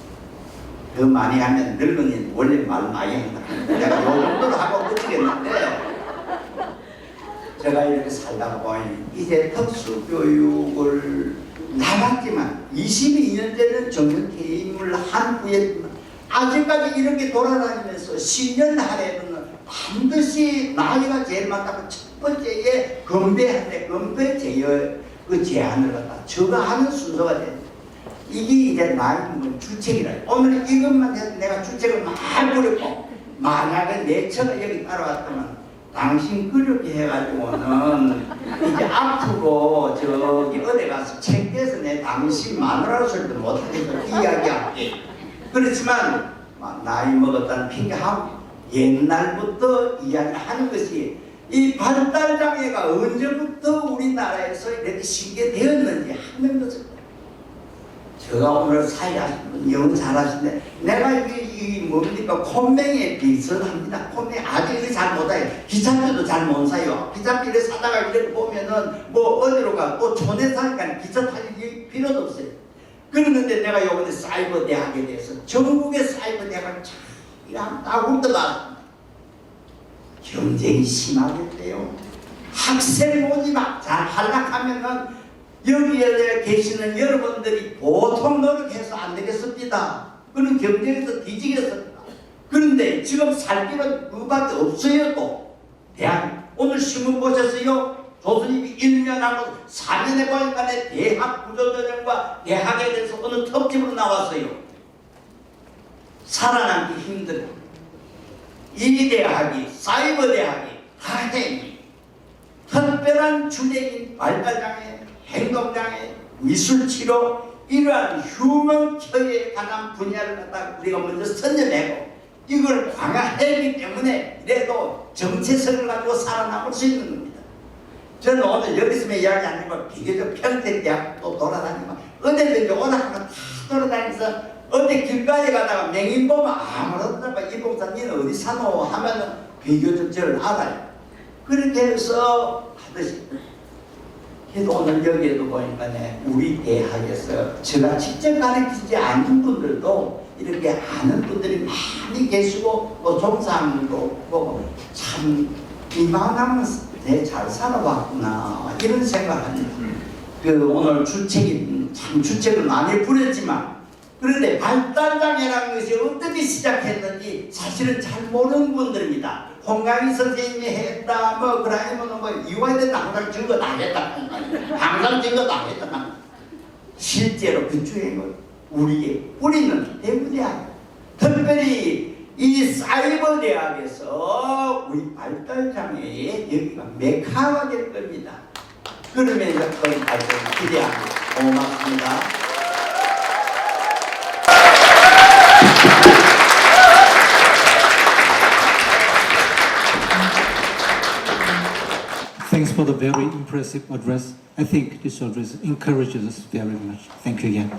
[SPEAKER 7] 더 많이 하면 늙은이는 원래 말 많이 한다. 내가 요 정도로 하고 끝이겠는데, 제가 이렇게 살다 보니 이제 특수교육을 나갔지만 22년째는 정년퇴임을 한 후에 아직까지 이렇게 돌아다니면서 10년 하에는 반드시 나이가 제일 많다고 첫 번째에 건배한테 건배 그 제안을 갖다 저가 하는 순서가 됩니다. 이게 이제 나이 먹은 주책이라. 오늘 이것만 해도 내가 주책을 많이 부렸고, 만약에 내 처가 여기 따라왔다면 당신 그렇게 해가지고는 이제 앞으로 저기 어디 가서 책에서 내 당신 마누라로서도 못하겠다 이야기할게. 그렇지만 나이 먹었다는 핑계하고 옛날부터 이야기하는 것이 이 발달장애가 언제부터 우리나라에서 이렇게 신개되었는지 하는 것을, 제가 오늘 사회하신 분 영어 잘하시는데 내가 이 뭡니까 콤맹에 비슷합니다. 콤맹 아직 이렇게 잘 못해요. 기차표도 잘 못 사요. 기차표를 사다가 이렇게 보면은 뭐 어디로 가 또 촌에 사니까 기차 타기 필요도 없어요. 그러는데 내가 요번에 사이버 대학에 대해서 전국의 사이버 대학을 참 다 훑어봤습니다. 경쟁이 심하겠대요. 학생 모집 잘 하려면은 여기에 계시는 여러분들이 보통 노력해서 안 되겠습니다. 그런 경쟁에서 뒤지겠습니다. 그런데 지금 살기는 그밖에 없어요. 또 대학 오늘 신문 보셨어요? 교수님이 1년하고 4년에 보니까 대학 구조조정과 대학에 대해서 어느 특집으로 나왔어요. 살아남기 힘든 이 대학이 사이버 대학이 다행히 특별한 주제인 발달장애, 행동장애, 미술치료 이러한 휴먼 케어에 관한 분야를 갖다 우리가 먼저 선점하고 이걸 강화하기 때문에 그래도 정체성을 가지고 살아남을 수 있는 겁니다. 저는 오늘 여기서 이야기 안 하고 비교적 평택대학도 돌아다니고 어디든지 오락하면 다 돌아다니면서 어디 길가에 가다가 맹인 보면 아무렇다 이 봉사님은 어디 사노 하면은 비교적 저를 알아요. 그렇게 해서 하듯이 그래도 오늘 여기에도 보니까 우리 대학에서 제가 직접 가르치지 않는 분들도 이렇게 아는 분들이 많이 계시고 또 종상도 보고 참 이만하면 잘 살아왔구나 이런 생각합니다. 그 오늘 주책이 참 주책을 많이 부렸지만 그런데 발달장애라는 것이 어떻게 시작했는지 사실은 잘 모르는 분들입니다. 홍강희 선생님이 했다, 뭐, 그러면 뭐, 이화여대는 항상 증거 다 했다. 항상 증거 다 했다. 실제로 그 주행은 우리의 뿌리는 대구대학, 특별히 이 사이버 대학에서 우리 발달장애의 여기가 메카가 될 겁니다. 그러면서 거기까지 기대합니다. 고맙습니다.
[SPEAKER 4] Thanks for the very impressive address. I think this address encourages us very much. Thank you again.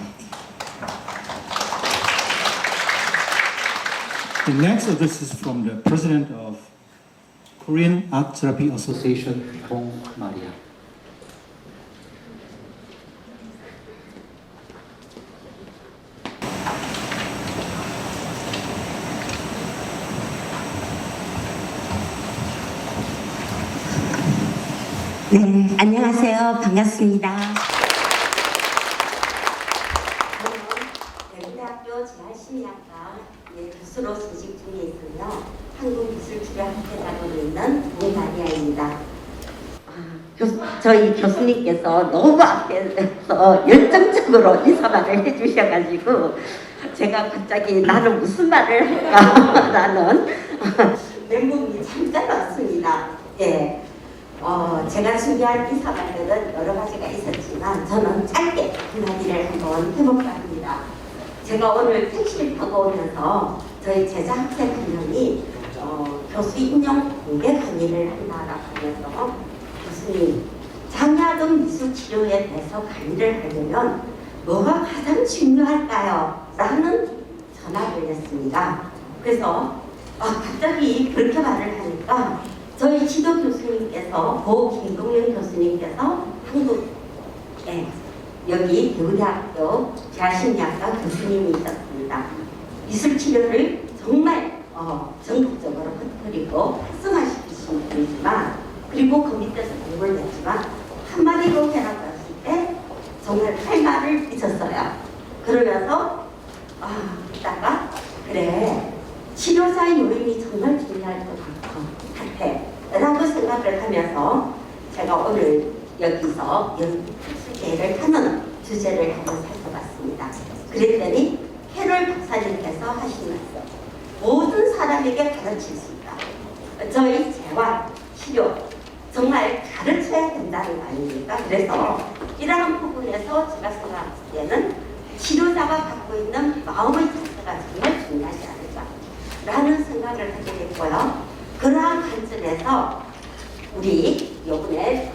[SPEAKER 4] The next address is from the President of Korean Art Therapy Association, Hong Maria.
[SPEAKER 8] 네, 안녕하세요. 반갑습니다. 저는 대구대학교 재활심리학과 교수로 재직 중에 있으며 한국미술치료학회장으로 있는 홍마리아입니다. 저희 교수님께서 너무 앞에서 열정적으로 인사말을 해주셔가지고 제가 갑자기 나는 무슨 말을 할까라는 멘붕이 잠깐 왔습니다. 예. 제가 준비한 인사말들은 여러 가지가 있었지만 저는 짧게 한마디를 한번 해볼까 합니다. 제가 오늘 택시를 타고 오면서 저희 제자 학생 한 명이 교수 임용 공개 강의를 한다라고 하면서 교수님, 장야동 미술치료에 대해서 강의를 하려면 뭐가 가장 중요할까요? 라는 전화를 했습니다. 그래서 갑자기 그렇게 말을 하니까 저희 지도 교수님께서 고 김동현 교수님께서 한국에 여기 대구대학교 재활심리학과 교수님이셨습니다. 미술치료를 정말 전국적으로 흩뿌리고 활성화시키신 분이지만 그리고 그 밑에서 공부를 했지만 한마디로 해라고 했을 때 정말 할 말을 잊었어요. 그러면서 이따가 그래 치료자의 요인이 정말 중요할 것 같아 라고 생각을 하면서 제가 오늘 여기서 연수제를 하는 주제를 한번 살펴봤습니다. 그랬더니 캐롤 박사님께서 하신 말씀, 모든 사람에게 가르칠 수 있다. 저희 재활, 치료 정말 가르쳐야 된다는 거 아닙니까? 그래서 이러한 부분에서 제가 생각할 때는 치료자가 갖고 있는 마음의 자세가 정말 중요하지 않을까라는 생각을 하게 됐고요. 그러한 관점에서 우리 요번에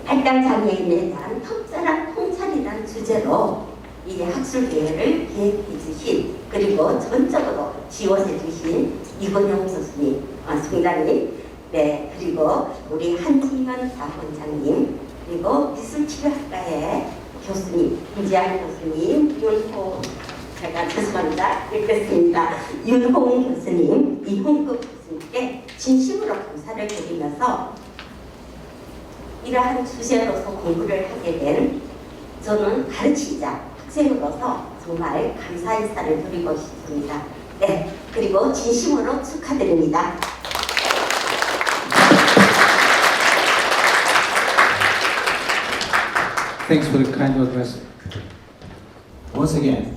[SPEAKER 8] 발달장애인에 대한 적절한 통찰이라는 주제로 이 학술대회를 기획해 주신 그리고 전적으로 지원해 주신 이건영 교수님, 총장님, 네, 그리고 우리 한지현 자원장님, 그리고 미술치료학과의 교수님, 김지한 교수님, 윤호, 제가 죄송합니다. 읽겠습니다. 윤홍 교수님, 이홍국 교수님께 진심으로 감사를 드리면서 이러한 주제로서 공부를 하게 된 저는 가르치자 학생으로서 정말 감사 인사를 드리고 싶습니다. 네, 그리고 진심으로 축하드립니다.
[SPEAKER 4] Thanks for the kind address.
[SPEAKER 1] Once again,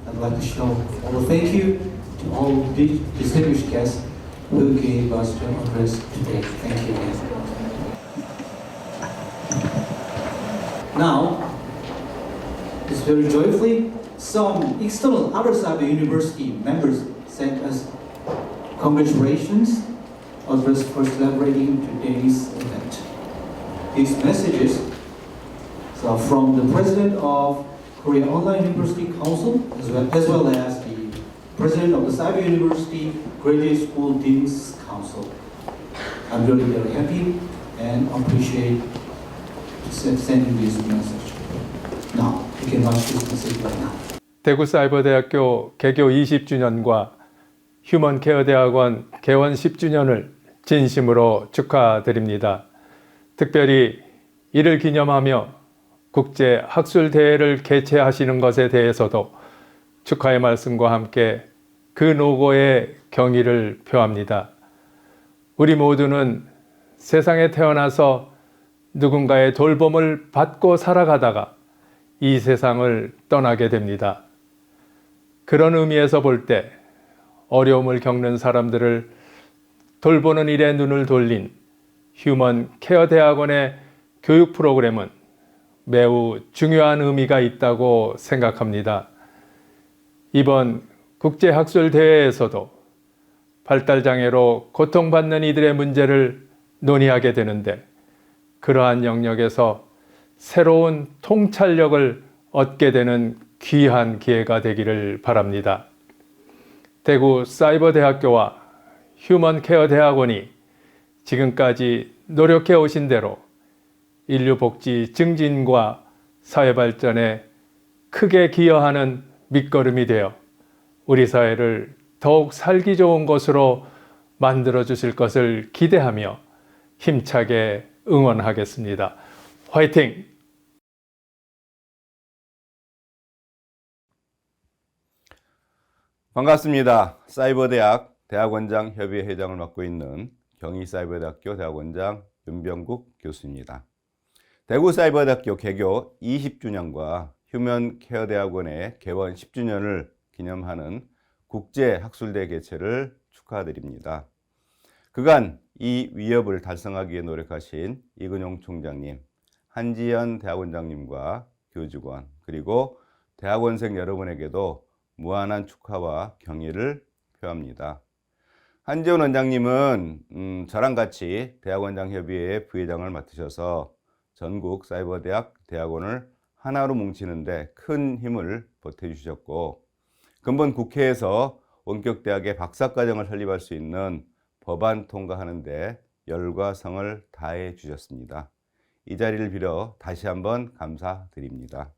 [SPEAKER 1] I'd like to show our thank you to all the distinguished guests who gave us the address today. Thank you again. Now, it's very joyfully, some external outside the university members sent us congratulations address for celebrating today's event. These messages are from the president of Korea Online University Council, as well as the president of the Cyber University Graduate School Dean's Council. I'm really very happy and appreciate sending this message. Now, you can watch this message right now.
[SPEAKER 9] 대구사이버대학교 개교 20주년과 휴먼케어대학원 개원 10주년을 진심으로 축하드립니다. 특별히 이를 기념하며 국제 학술 대회를 개최하시는 것에 대해서도 축하의 말씀과 함께 그 노고에 경의를 표합니다. 우리 모두는 세상에 태어나서 누군가의 돌봄을 받고 살아가다가 이 세상을 떠나게 됩니다. 그런 의미에서 볼 때 어려움을 겪는 사람들을 돌보는 일에 눈을 돌린 휴먼 케어 대학원의 교육 프로그램은 매우 중요한 의미가 있다고 생각합니다. 이번 국제학술대회에서도 발달장애로 고통받는 이들의 문제를 논의하게 되는데 그러한 영역에서 새로운 통찰력을 얻게 되는 귀한 기회가 되기를 바랍니다. 대구 사이버대학교와 휴먼케어 대학원이 지금까지 노력해 오신 대로 인류 복지 증진과 사회 발전에 크게 기여하는 밑거름이 되어 우리 사회를 더욱 살기 좋은 곳으로 만들어 주실 것을 기대하며 힘차게 응원하겠습니다. 화이팅!
[SPEAKER 10] 반갑습니다. 사이버대학 대학원장 협의회 회장을 맡고 있는 경희사이버대학교 대학원장 윤병국 교수입니다. 대구사이버대학교 개교 20주년과 휴먼케어대학원의 개원 10주년을 기념하는 국제학술대 개최를 축하드립니다. 그간 이 위협을 달성하기 위해 노력하신 이근용 총장님, 한지연 대학원장님과 교직원, 그리고 대학원생 여러분에게도 무한한 축하와 경의를 표합니다. 한지연 원장님은 저랑 같이 대학원장협의회 부회장을 맡으셔서 전국 사이버대학 대학원을 하나로 뭉치는데 큰 힘을 보태주셨고 근본 국회에서 원격대학의 박사과정을 설립할 수 있는 법안 통과하는 데 열과 성을 다해 주셨습니다. 이 자리를 빌어 다시 한번 감사드립니다.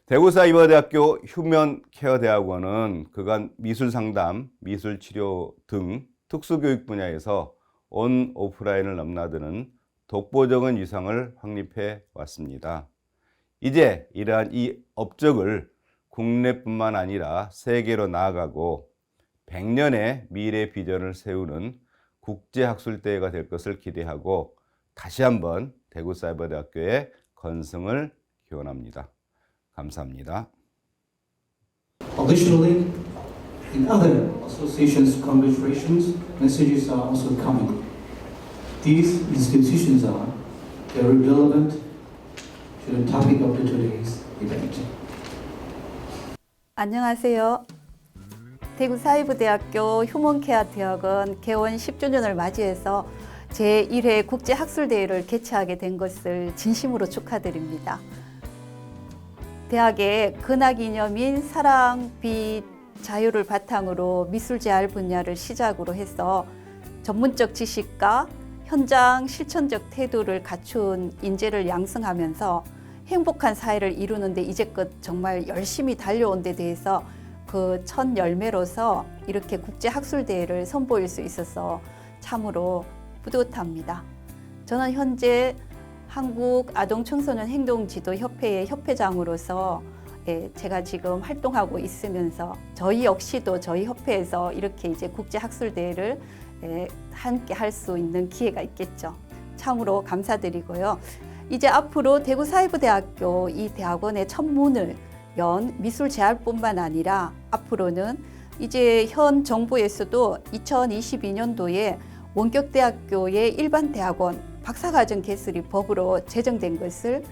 [SPEAKER 10] 대구사이버대학교 휴먼케어대학원은 그간 미술상담, 미술치료 등 특수교육 분야에서 온 오프라인을 넘나드는 독보적인 위상을 확립해 왔습니다. 이제 이러한 이 업적을 국내뿐만 아니라 세계로 나아가고 100년의 미래 비전을 세우는 국제학술대회가 될 것을 기대하고 다시 한번 대구사이버대학교의 건승을 기원합니다. 감사합니다.
[SPEAKER 1] Additionally, in other associations, congratulations messages are also coming. These institutions are very relevant to the topic of today's event.
[SPEAKER 11] 안녕하세요. 대구사이버대학교 휴먼케어 대학원 개원 10주년을 맞이해서 제1회 국제학술대회를 개최하게 된 것을 진심으로 축하드립니다. 대학의 근학이념인 사랑, 빛, 자유를 바탕으로 미술재활 분야를 시작으로 해서 전문적 지식과 현장 실천적 태도를 갖춘 인재를 양성하면서 행복한 사회를 이루는 데 이제껏 정말 열심히 달려온 데 대해서 그 첫 열매로서 이렇게 국제학술대회를 선보일 수 있어서 참으로 뿌듯합니다. 저는 현재 한국아동청소년행동지도협회의 협회장으로서 제가 지금 활동하고 있으면서 저희 역시도 저희 협회에서 이렇게 이제 국제학술대회를 함께 할 수 있는 기회가 있겠죠. 참으로 감사드리고요. 이제 앞으로 대구사이버대학교 이 대학원의 첫 문을 연 미술재활뿐만 아니라 앞으로는 이제 현 정부에서도 2022년도에 원격대학교의 일반대학원 박사과정 개설이 법으로 제정된 것을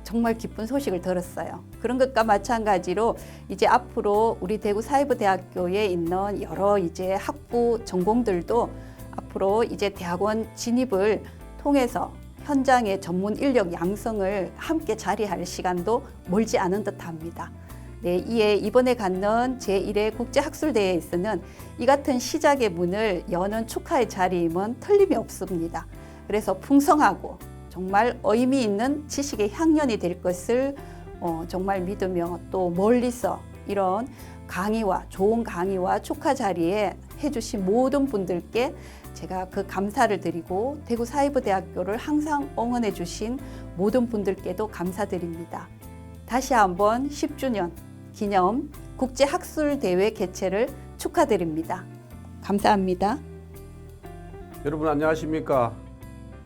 [SPEAKER 11] 정말 기쁜 소식을 들었어요. 그런 것과 마찬가지로 이제 앞으로 우리 대구사이버대학교에 있는 여러 이제 학부 전공들도 앞으로 이제 대학원 진입을 통해서 현장의 전문 인력 양성을 함께 자리할 시간도 멀지 않은 듯합니다. 네, 이에 이번에 갖는 제1회 국제학술대회에서는 이 같은 시작의 문을 여는 축하의 자리임은 틀림이 없습니다. 그래서 풍성하고 정말 의미 있는 지식의 향연이 될 것을 정말 믿으며 또 멀리서 이런 강의와 좋은 강의와 축하 자리에 해주신 모든 분들께 제가 그 감사를 드리고 대구사이버대학교를 항상 응원해 주신 모든 분들께도 감사드립니다. 다시 한번 10주년 기념 국제학술대회 개최를 축하드립니다. 감사합니다.
[SPEAKER 12] 여러분 안녕하십니까?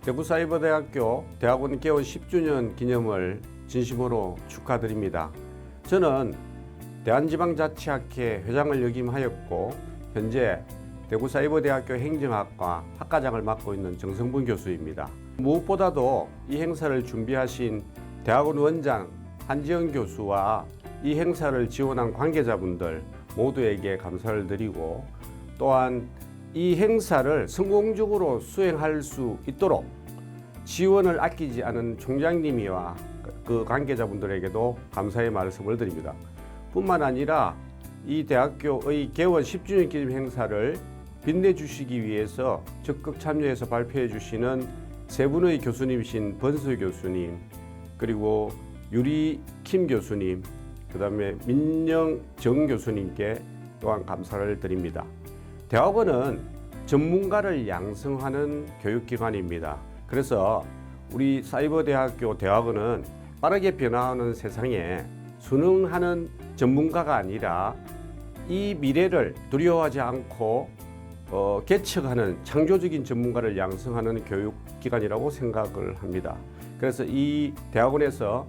[SPEAKER 12] 대구사이버대학교 대학원 개원 10주년 기념을 진심으로 축하드립니다. 저는 대한지방자치학회 회장을 역임하였고 현재 대구사이버대학교 행정학과 학과장을 맡고 있는 정성분 교수입니다. 무엇보다도 이 행사를 준비하신 대학원 원장 한지영 교수와 이 행사를 지원한 관계자분들 모두에게 감사를 드리고 또한 이 행사를 성공적으로 수행할 수 있도록 지원을 아끼지 않은 총장님이와 그 관계자분들에게도 감사의 말씀을 드립니다. 뿐만 아니라 이 대학교의 개원 10주년 기념 행사를 빛내주시기 위해서 적극 참여해서 발표해 주시는 세 분의 교수님이신 번수 교수님, 그리고 유리킴 교수님, 그 다음에 민영정 교수님께 또한 감사를 드립니다. 대학원은 전문가를 양성하는 교육기관입니다. 그래서 우리 사이버대학교 대학원은 빠르게 변화하는 세상에 순응하는 전문가가 아니라 이 미래를 두려워하지 않고 개척하는 창조적인 전문가를 양성하는 교육기관이라고 생각을 합니다. 그래서 이 대학원에서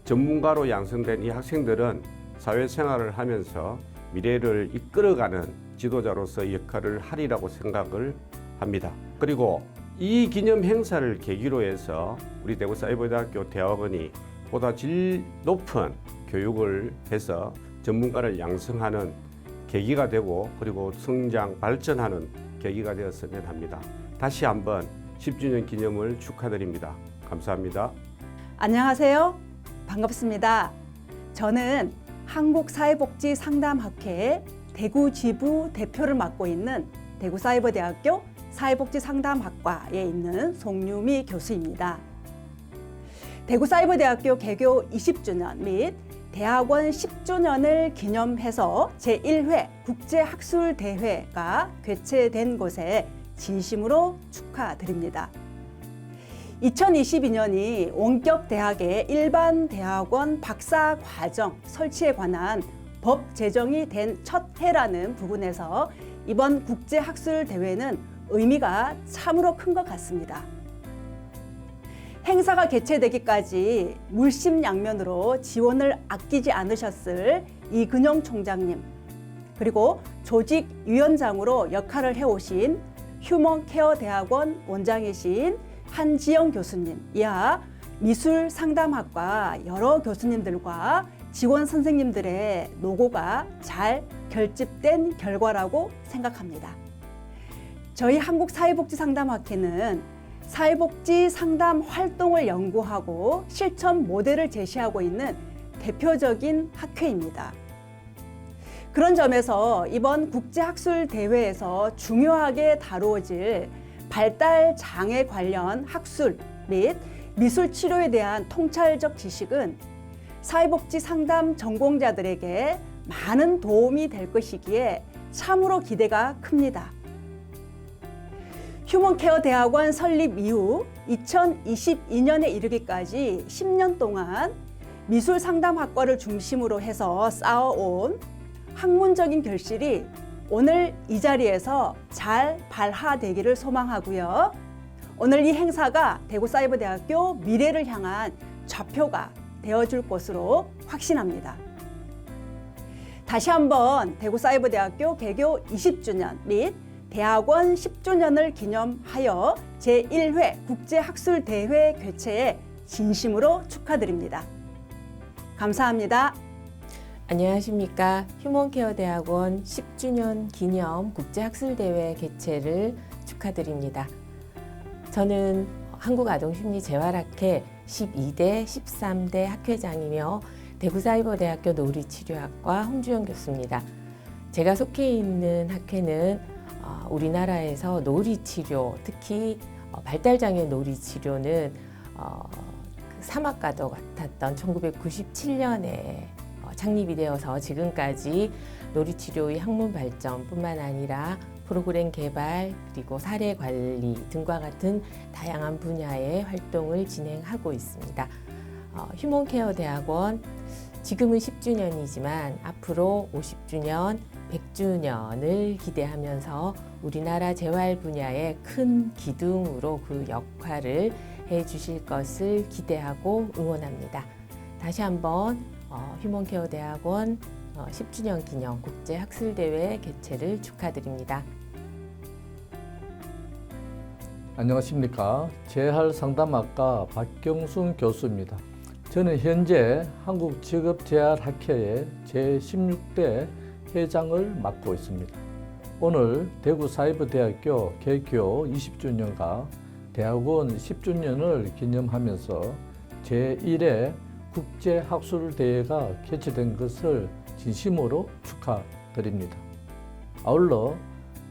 [SPEAKER 12] 전문가로 양성된 이 학생들은 사회생활을 하면서 미래를 이끌어가는 지도자로서 역할을 하리라고 생각을 합니다. 그리고 이 기념 행사를 계기로 해서 우리 대구사이버대학교 대학원이 보다 질 높은 교육을 해서 전문가를 양성하는 계기가 되고 그리고 성장, 발전하는 계기가 되었으면 합니다. 다시 한번 10주년 기념을 축하드립니다. 감사합니다.
[SPEAKER 13] 안녕하세요. 반갑습니다. 저는 한국사회복지상담학회의 대구지부 대표를 맡고 있는 대구사이버대학교 사회복지상담학과에 있는 송유미 교수입니다. 대구사이버대학교 개교 20주년 및 대학원 10주년을 기념해서 제1회 국제학술대회가 개최된 것에 진심으로 축하드립니다. 2022년이 원격대학의 일반대학원 박사과정 설치에 관한 법 제정이 된 첫 해라는 부분에서 이번 국제학술대회는 의미가 참으로 큰 것 같습니다. 행사가 개최되기까지 물심양면으로 지원을 아끼지 않으셨을 이근영 총장님, 그리고 조직위원장으로 역할을 해오신 휴먼케어대학원 원장이신 한지영 교수님, 이하 미술상담학과 여러 교수님들과 지원 선생님들의 노고가 잘 결집된 결과라고 생각합니다. 저희 한국사회복지상담학회는 사회복지 상담 활동을 연구하고 실천 모델을 제시하고 있는 대표적인 학회입니다. 그런 점에서 이번 국제학술대회에서 중요하게 다루어질 발달 장애 관련 학술 및 미술 치료에 대한 통찰적 지식은 사회복지 상담 전공자들에게 많은 도움이 될 것이기에 참으로 기대가 큽니다. 휴먼케어 대학원 설립 이후 2022년에 이르기까지 10년 동안 미술 상담학과를 중심으로 해서 쌓아온 학문적인 결실이 오늘 이 자리에서 잘 발화되기를 소망하고요. 오늘 이 행사가 대구사이버대학교 미래를 향한 좌표가 되어줄 것으로 확신합니다. 다시 한번 대구사이버대학교 개교 20주년 및 대학원 10주년을 기념하여 제1회 국제학술대회 개최에 진심으로 축하드립니다. 감사합니다.
[SPEAKER 14] 안녕하십니까. 휴먼케어대학원 10주년 기념 국제학술대회 개최를 축하드립니다. 저는 한국아동심리재활학회 12대, 13대 학회장이며 대구사이버대학교 놀이치료학과 홍주영 교수입니다. 제가 속해 있는 학회는 우리나라에서 놀이치료, 특히 발달장애 놀이치료는 사막과도 같았던 1997년에 창립이 되어서 지금까지 놀이치료의 학문 발전뿐만 아니라 프로그램 개발 그리고 사례 관리 등과 같은 다양한 분야의 활동을 진행하고 있습니다. 휴먼케어 대학원 지금은 10주년이지만 앞으로 50주년, 100주년을 기대하면서 우리나라 재활 분야의 큰 기둥으로 그 역할을 해주실 것을 기대하고 응원합니다. 다시 한번 휴먼케어 대학원 10주년 기념 국제학술대회 개최를 축하드립니다.
[SPEAKER 15] 안녕하십니까. 재활상담학과 박경순 교수입니다. 저는 현재 한국직업재활학회의 제16대 회장을 맡고 있습니다. 오늘 대구사이버대학교 개교 20주년과 대학원 10주년을 기념하면서 제1회 국제학술대회가 개최된 것을 진심으로 축하드립니다. 아울러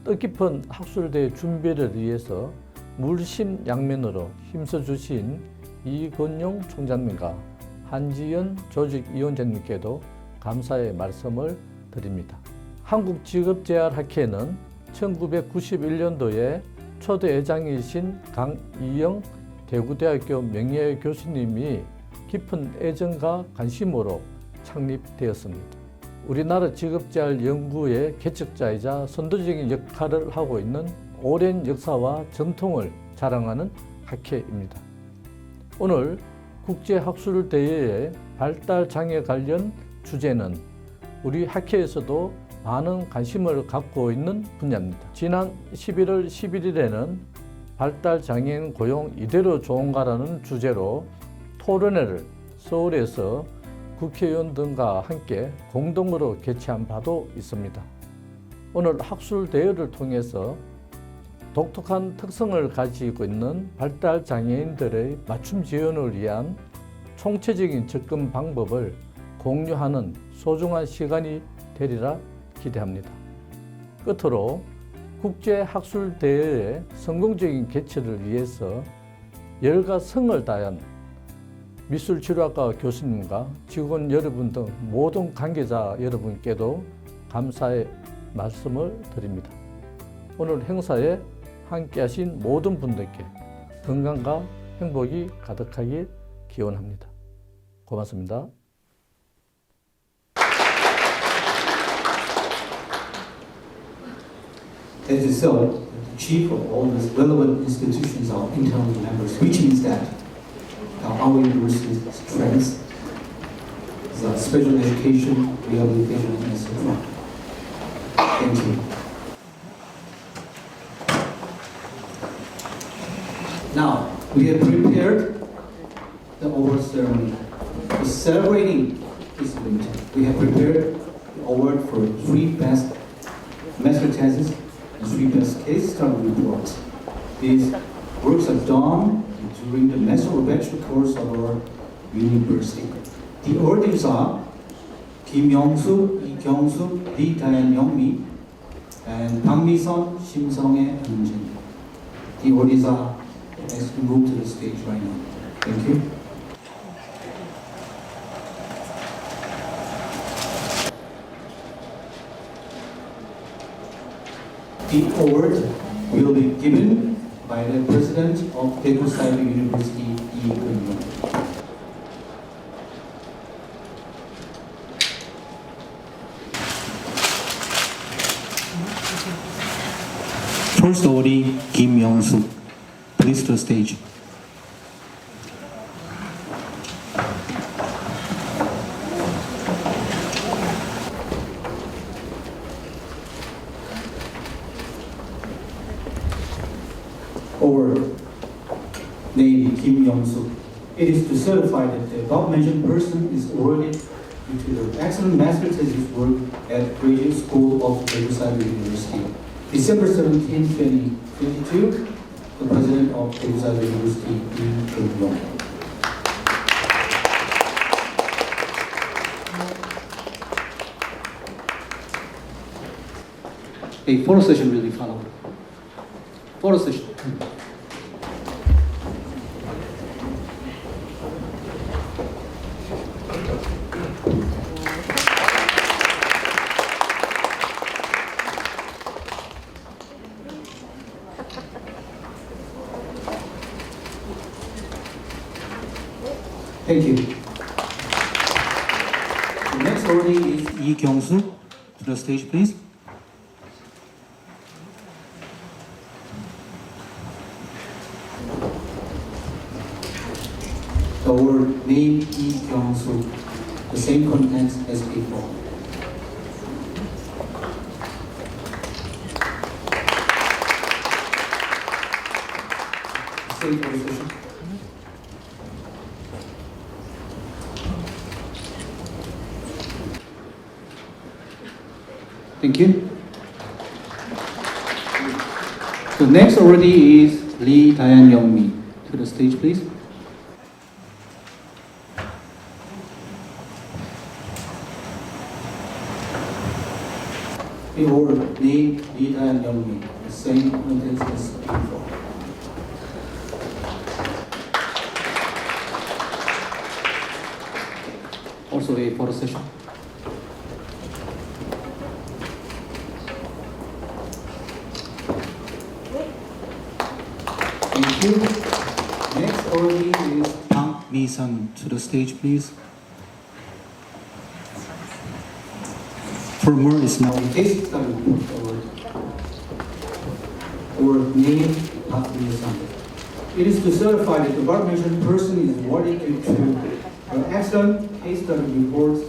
[SPEAKER 15] 뜻깊은 학술대회 준비를 위해서 물심양면으로 힘써주신 이건용 총장님과 한지연 조직위원장님께도 감사의 말씀을 드립니다. 한국직업재활학회는 1991년도에 초대 회장이신 강이영 대구대학교 명예교수님이 깊은 애정과 관심으로 창립되었습니다. 우리나라 직업재활 연구의 개척자이자 선도적인 역할을 하고 있는 오랜 역사와 전통을 자랑하는 학회입니다. 오늘 국제학술대회의 발달장애 관련 주제는 우리 학회에서도 많은 관심을 갖고 있는 분야입니다. 지난 11월 11일에는 발달장애인 고용 이대로 좋은가라는 주제로 토론회를 서울에서 국회의원 등과 함께 공동으로 개최한 바도 있습니다. 오늘 학술대회를 통해서 독특한 특성을 가지고 있는 발달장애인들의 맞춤 지원을 위한 총체적인 접근 방법을 공유하는 소중한 시간이 되리라 기대합니다. 끝으로 국제학술대회의 성공적인 개최를 위해서 열과 성을 다한 미술치료학과 교수님과 직원 여러분 등 모든 관계자 여러분께도 감사의 말씀을 드립니다. 오늘 행사에 함께하신 모든 분들께 건강과 행복이 가득하길 기원합니다. 고맙습니다.
[SPEAKER 1] As you saw, the chief of all the relevant institutions are internal members, which means that our university's strengths is special education, rehabilitation, and etc. Thank you. Now, we have prepared the award ceremony. For celebrating this event, we have prepared the award for 3 best master theses and 3 best case study reports. These works are done during the master or bachelor course of our university. The awardees are Kim Young-soo, Lee Kyung-soo, Lee Dayan Young-mi, and Bang Mi-sun, Shim Sung-hye, and Moon Jin. The awardees are asked to move to the stage right now. Thank you. The award will be given by the President of Daegu Cyber University, Lee Keun-yong. First awardee, Kim Young-soo. Please to the stage. Award, name Kim Young-soo. It is to certify that the above-mentioned person is awarded due to the excellent master thesis work at Graduate School of Daegu Cyber University. December 17, 2022, the President of Daegu Cyber University, Lee Keun-yong.
[SPEAKER 4] A photo session will be followed. Photo session. Thank you. The next awardee is Lee Kyung-soo. To the stage, please. The award name Lee Kyung-soo. The same contents as before. Stage position. Thank you. The next awardee is Lee Dayan Youngmi. To the stage, please. The award name Lee Dayan Youngmi. The same contents as before. Also a photo session. Thank you. Next awardee is Park Mi-sun. To the stage, please. For more is now a case study report award. Award name Park Mi-sun. It is to certify that the above-mentioned person is awarded due to an excellent case study reports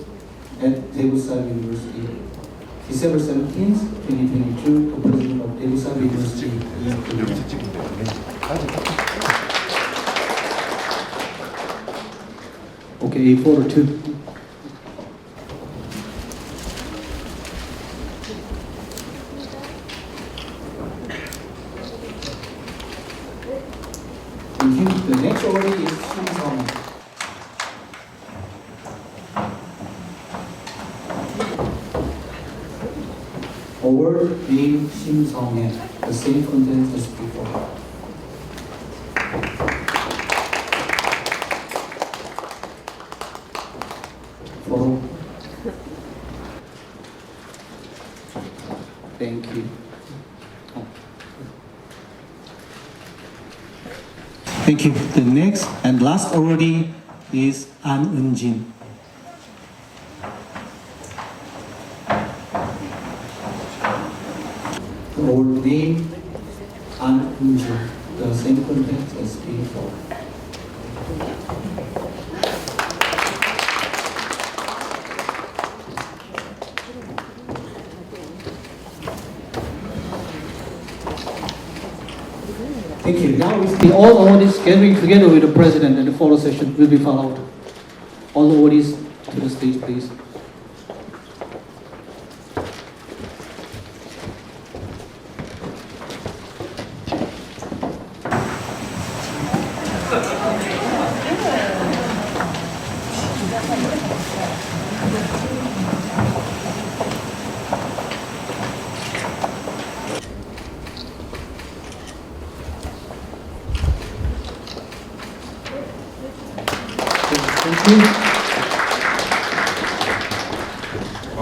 [SPEAKER 4] at Daegu University. December 17th, 2022, the President of Daegu University, Lee Korea. Okay, 4 or 2. Thank you. The next awardee is Shim Song. Award name Shim Song, the same content as before. Photo. Thank you. Thank you. The next and last awardee is An Eun-jin. The award name An Eun-jin, the same content as before. Thank you. Now the all awardees gathering together with the president and the photo session will be followed. All awardees to the stage, please.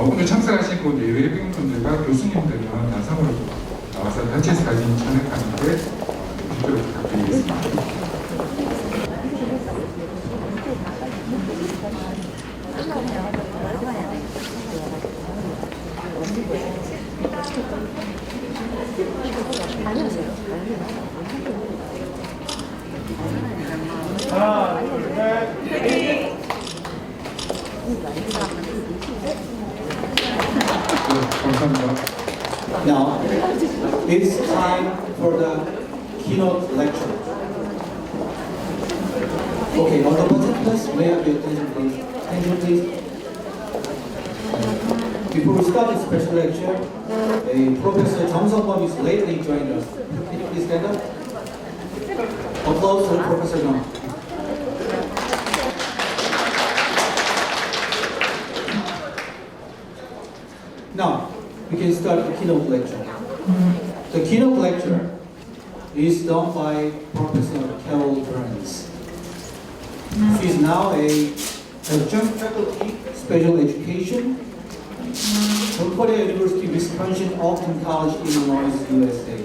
[SPEAKER 16] 오늘 참석하신 모든 예외빈분들과 교수님들과 나상으로 나와서 단체 사진 촬영하는데 주도록 부탁드리겠습니다. 하나, 둘, 셋.
[SPEAKER 4] Now, it's time for the keynote lecture. Okay, all the participants, may I have your attention please? Attention please. Before we start the special lecture, Professor Jung Sung-kwon is lately joined us. Can you please stand up? Applause for Professor Jung. Now, we can start the keynote lecture. The keynote lecture is done by Professor Carol Burns. She is now a adjunct faculty, special education, Concordia University, Wisconsin, Alton College, Illinois, USA.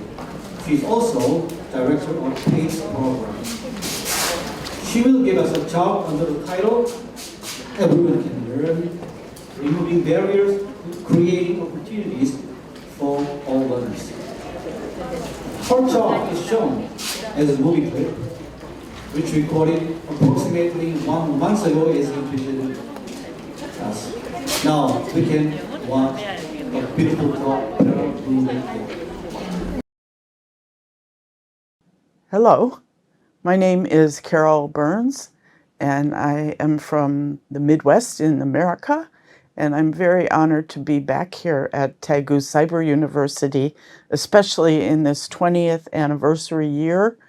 [SPEAKER 4] She is also director of PACE program.
[SPEAKER 1] She will give us a talk under the title, Everyone Can Learn, Removing Barriers, Creating Opportunities for All Learners. Her talk is shown as a movie clip, which we recorded approximately 1 month ago as he presented us. Now we can watch a beautiful talk.
[SPEAKER 17] Hello, my name is Carol Burns, and I am from the Midwest in America, and I'm very honored to be back here at Daegu Cyber University, especially in this 20th anniversary year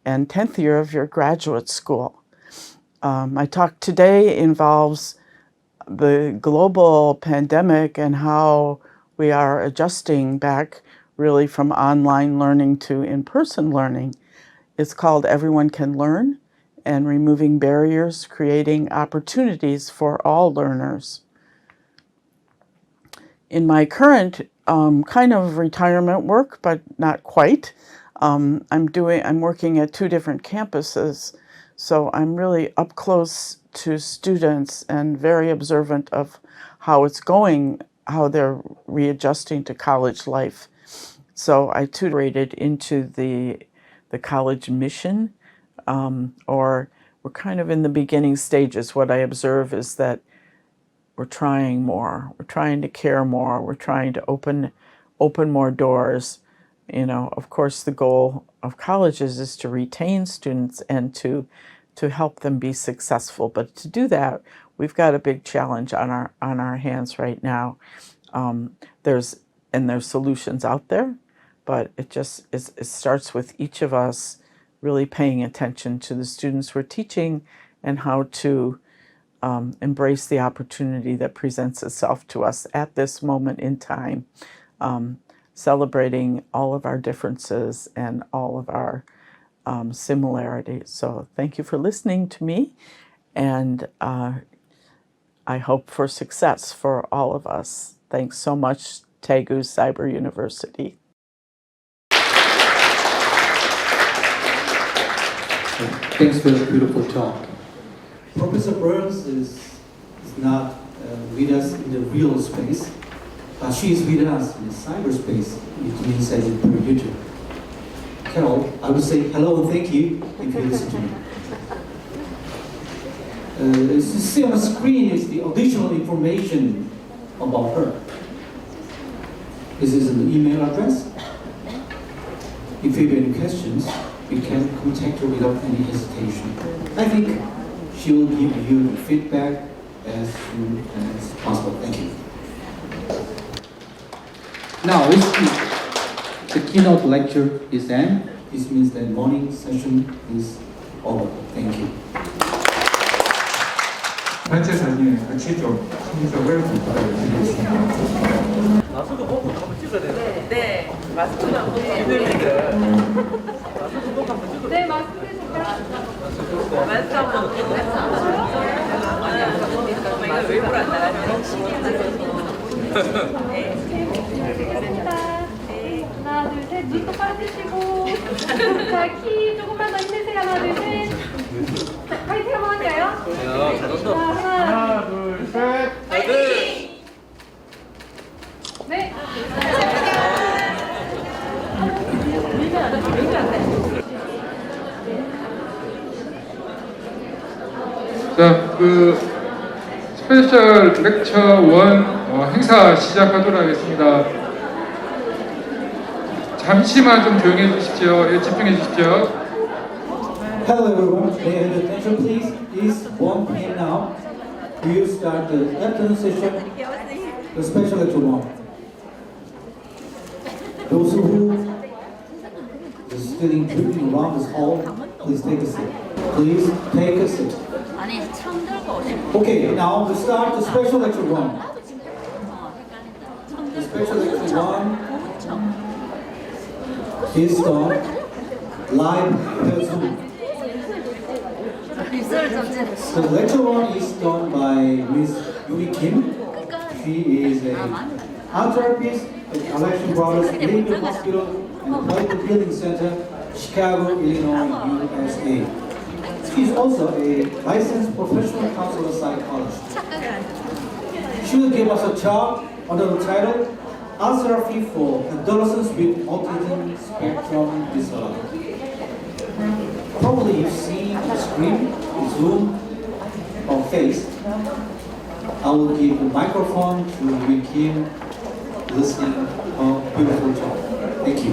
[SPEAKER 17] and 10th year of your graduate school. My talk today involves the global pandemic and how we are adjusting back really from online learning to in-person learning. It's called Everyone Can Learn, and Removing Barriers, Creating Opportunities for All Learners. In my current kind of retirement work, but not quite, I'm working at 2 different campuses, so I'm really up close to students and very observant of how it's going, how they're readjusting to college life. So I tutored into the college mission, or we're kind of in the beginning stages. What I observe is that we're trying more, we're trying to care more, we're trying to open more doors. You know, of course, the goal of colleges is to retain students and to help them be successful. But to do that, we've got a big challenge on our hands right now. There's solutions out there, but it starts with each of us really paying attention to the students we're teaching and how to embrace the opportunity that presents itself to us at this moment in time, celebrating all of our differences and all of our similarities. So thank you for listening to me, and I hope for success for all of us. Thanks so much, Daegu Cyber University.
[SPEAKER 4] Thanks for the beautiful talk.
[SPEAKER 1] Professor Burns is not with us in the real space, but she is with us in the cyberspace. It means that in YouTube. Carol, I would say hello and thank you if you listen to me. As you see on the screen is the additional information about her. This is an email address. If you have any questions, you can contact her without any hesitation. I think she will give you feedback as soon as possible. Thank you.
[SPEAKER 4] Now, the keynote lecture is end.
[SPEAKER 1] This means that morning session is over. Thank you.
[SPEAKER 16] 단체 사진에 같이 좀 참석을 부탁드리겠습니다.
[SPEAKER 18] 마스크 벗고 한번 찍어야 돼요. 네, 마스크 한번 마스크 벗고 한번 찍어요. 네, 마스크 마스크 한번 이거 외부로 안 나가면
[SPEAKER 19] 네, 하나, 둘, 셋, 눈 똑바로 뜨시고 자, 키 조금만 더 힘내세요. 하나, 둘, 셋. 자, 파이팅 한번 할까요? 자, 하나, 둘, 셋. 파이팅! 네.
[SPEAKER 16] 자, 스페셜 렉처 1 행사 시작하도록 하겠습니다. 잠시만 좀 조용해 주십시오. 예, 집중해 주십시오.
[SPEAKER 1] Hello everyone, may I have attention please? It's 1 p.m. now. We will start the afternoon session, the special lecture 1. Those who are still intruding around this hall, please take a seat. Please take a seat. Okay, now we start the special lecture 1. The special lecture 1 is done live via Zoom. The lecture 1 is done by Ms. Yuri Kim. She is an art therapist at Collection Brothers Medical Hospital and the Private Healing Center, Chicago, Illinois, USA. She is also a licensed professional counselor psychologist. She will give us a talk under the title Art Therapy for Adolescents with Autism Spectrum Disorder. Probably you've seen the screen, Zoom, or Face. I will give the microphone to Yuri Kim, listening her beautiful talk. Thank you.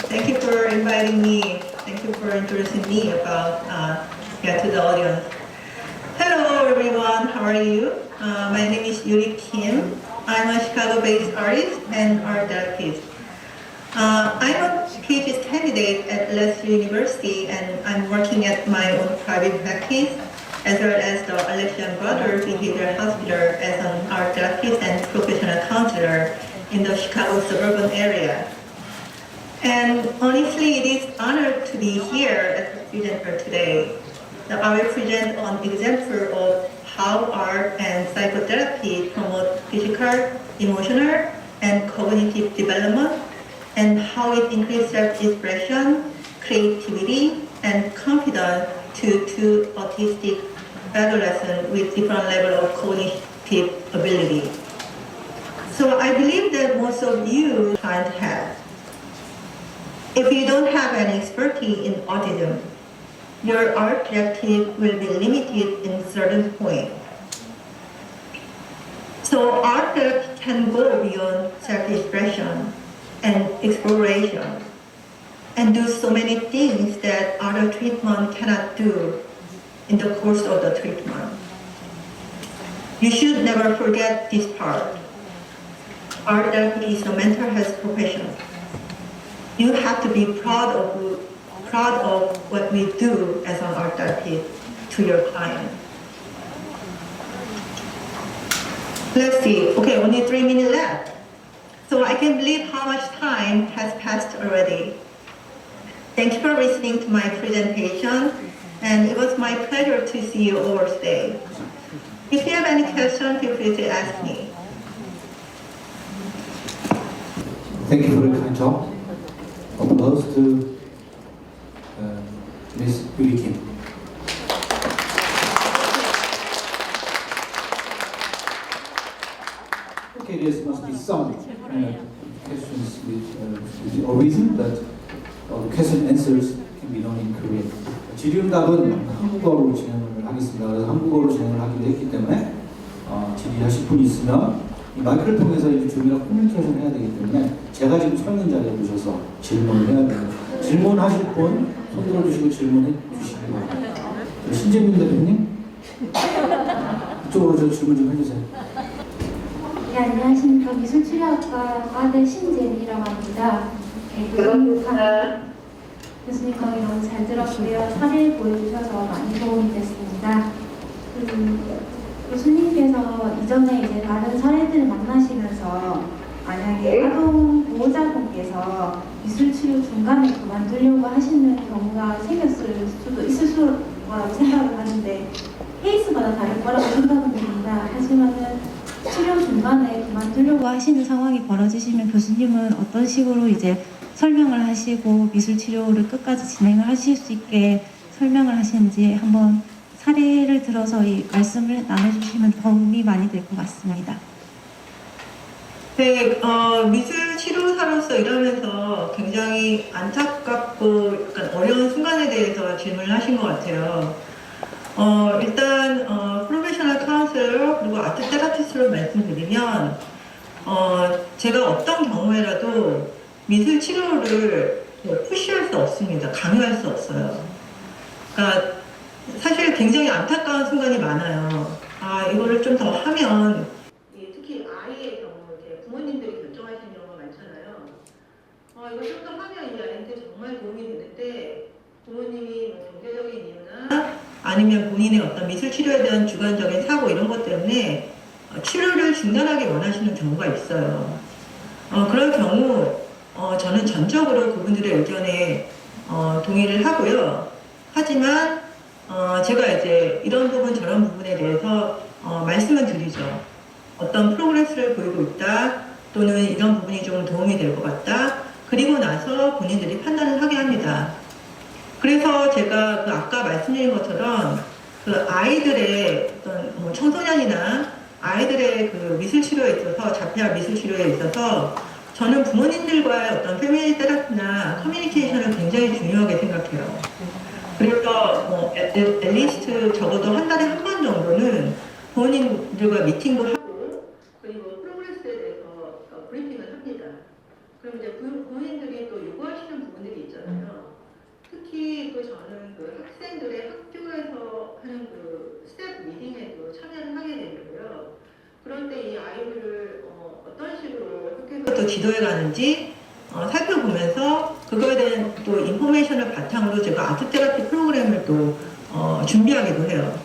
[SPEAKER 20] Thank you for inviting me. Thank you for introducing me about to the audience. Hello everyone, how are you? My name is Yuri Kim. I'm a Chicago-based artist and art therapist. I'm a PhD candidate at LSU University, and I'm working at my own private practice, as well as the Alexian Brothers Behavioral Hospital as an art therapist and professional counselor in the Chicago suburban area. And honestly, it is an honor to be here as a presenter today. Now, I will present an example of how art and psychotherapy promote physical, emotional, and cognitive development, and how it increases self-expression, creativity, and confidence to autistic adolescents with different level of cognitive ability. So I believe that most of you can't have. If you don't have any expertise in autism, your art practice will be limited in certain point. So art therapy can go beyond self-expression and exploration and do so many things that other treatment cannot do in the course of the treatment. You should never forget this part. Art therapy is a mental health profession. You have to be proud of what we do as an art therapist to your client. Let's see, okay, only 3 minutes left. So I can't believe how much time has passed already. Thank you for listening to my presentation, and it was my pleasure to see you all today. If you have any questions, feel free to ask me.
[SPEAKER 1] Thank you for the kind talk. Applause to Ms. Yuri Kim. Okay, there must be some questions with or reason, but the question and answers can be done in Korean. 질의응답은 한국어로 진행을 하겠습니다. 그래서 한국어로 진행을 하기로 했기 때문에 질의하실 분이 있으면 이 마이크를 통해서 이제 조미가 커뮤니케이션 해야 되기 때문에 제가 지금 서 있는 자리에 오셔서 질문을 해야 돼요. 질문하실 분 손 들어주시고 질문해 주시기 바랍니다. 신재민 대표님 이쪽으로 저 질문 좀 해주세요.
[SPEAKER 21] 네, 안녕하십니까. 미술치료학과 과대 신재민이라고 합니다. 교수님 강의 너무 잘 들었고요. 사례 보여주셔서 많이 도움이 됐습니다. 교수님께서 이전에 이제 다른 사례들을 만나시면서 만약에 아동 보호자분께서 미술치료 중간에 그만두려고 하시는 경우가 생겼을 수도 있을 거라고 생각을 하는데 케이스마다 다를 거라고 생각은 됩니다. 하지만은 치료 중간에 그만두려고 하시는 상황이 벌어지시면 교수님은 어떤 식으로 이제 설명을 하시고 미술 치료를 끝까지 진행을 하실 수 있게 설명을 하시는지 한번 사례를 들어서 이 말씀을 나눠주시면 도움이 많이 될 것 같습니다.
[SPEAKER 20] 네, 미술 치료사로서 일하면서 굉장히 안타깝고 약간 어려운 순간에 대해서 질문을 하신 것 같아요. 일단 프로페셔널 카운셀러 그리고 아트 테라피스트로 말씀드리면 제가 어떤 경우에라도 미술 치료를 푸시할 수 없습니다. 강요할 수 없어요. 그러니까 사실 굉장히 안타까운 순간이 많아요. 이거를 좀 더 하면 특히 아이의 경우 이제 부모님들이 결정하시는 경우가 많잖아요. 이거 좀 더 하면 이 아이한테 정말 도움이 되는데 부모님이 뭐 경제적인 이유나 아니면 본인의 어떤 미술 치료에 대한 주관적인 사고 이런 것 때문에 치료를 중단하기 원하시는 경우가 있어요. 그럴 경우 저는 전적으로 그분들의 의견에 동의를 하고요. 하지만 제가 이제 이런 부분 저런 부분에 대해서 말씀을 드리죠. 어떤 프로그레스를 보이고 있다 또는 이런 부분이 좀 도움이 될 것 같다. 그리고 나서 본인들이 판단을 하게 합니다. 그래서 제가 그 아까 말씀드린 것처럼 그 아이들의 어떤 뭐 청소년이나 아이들의 그 미술 치료에 있어서 자폐아 미술 치료에 있어서 저는 부모님들과의 어떤 패밀리 테라피나 커뮤니케이션을 굉장히 중요하게 생각해요. 그래서 뭐 앨리스트 적어도 한 달에 한 번 정도는 부모님들과 미팅도 하고 그리고 프로그레스에 대해서 브리핑을 합니다. 그럼 이제 부모님들이 또 요구하시는 부분들이 있잖아요. 특히 또 저는 그 학생들의 학교에서 하는 그 스텝 미팅에도 참여를 하게 되고요. 그럴 때 이 아이들을 어떤 식으로 학교에서 또 지도해 가는지 살펴보면서 그거에 대한 또 인포메이션을 바탕으로 제가 아트 테라피 프로그램을 또 준비하기도 해요.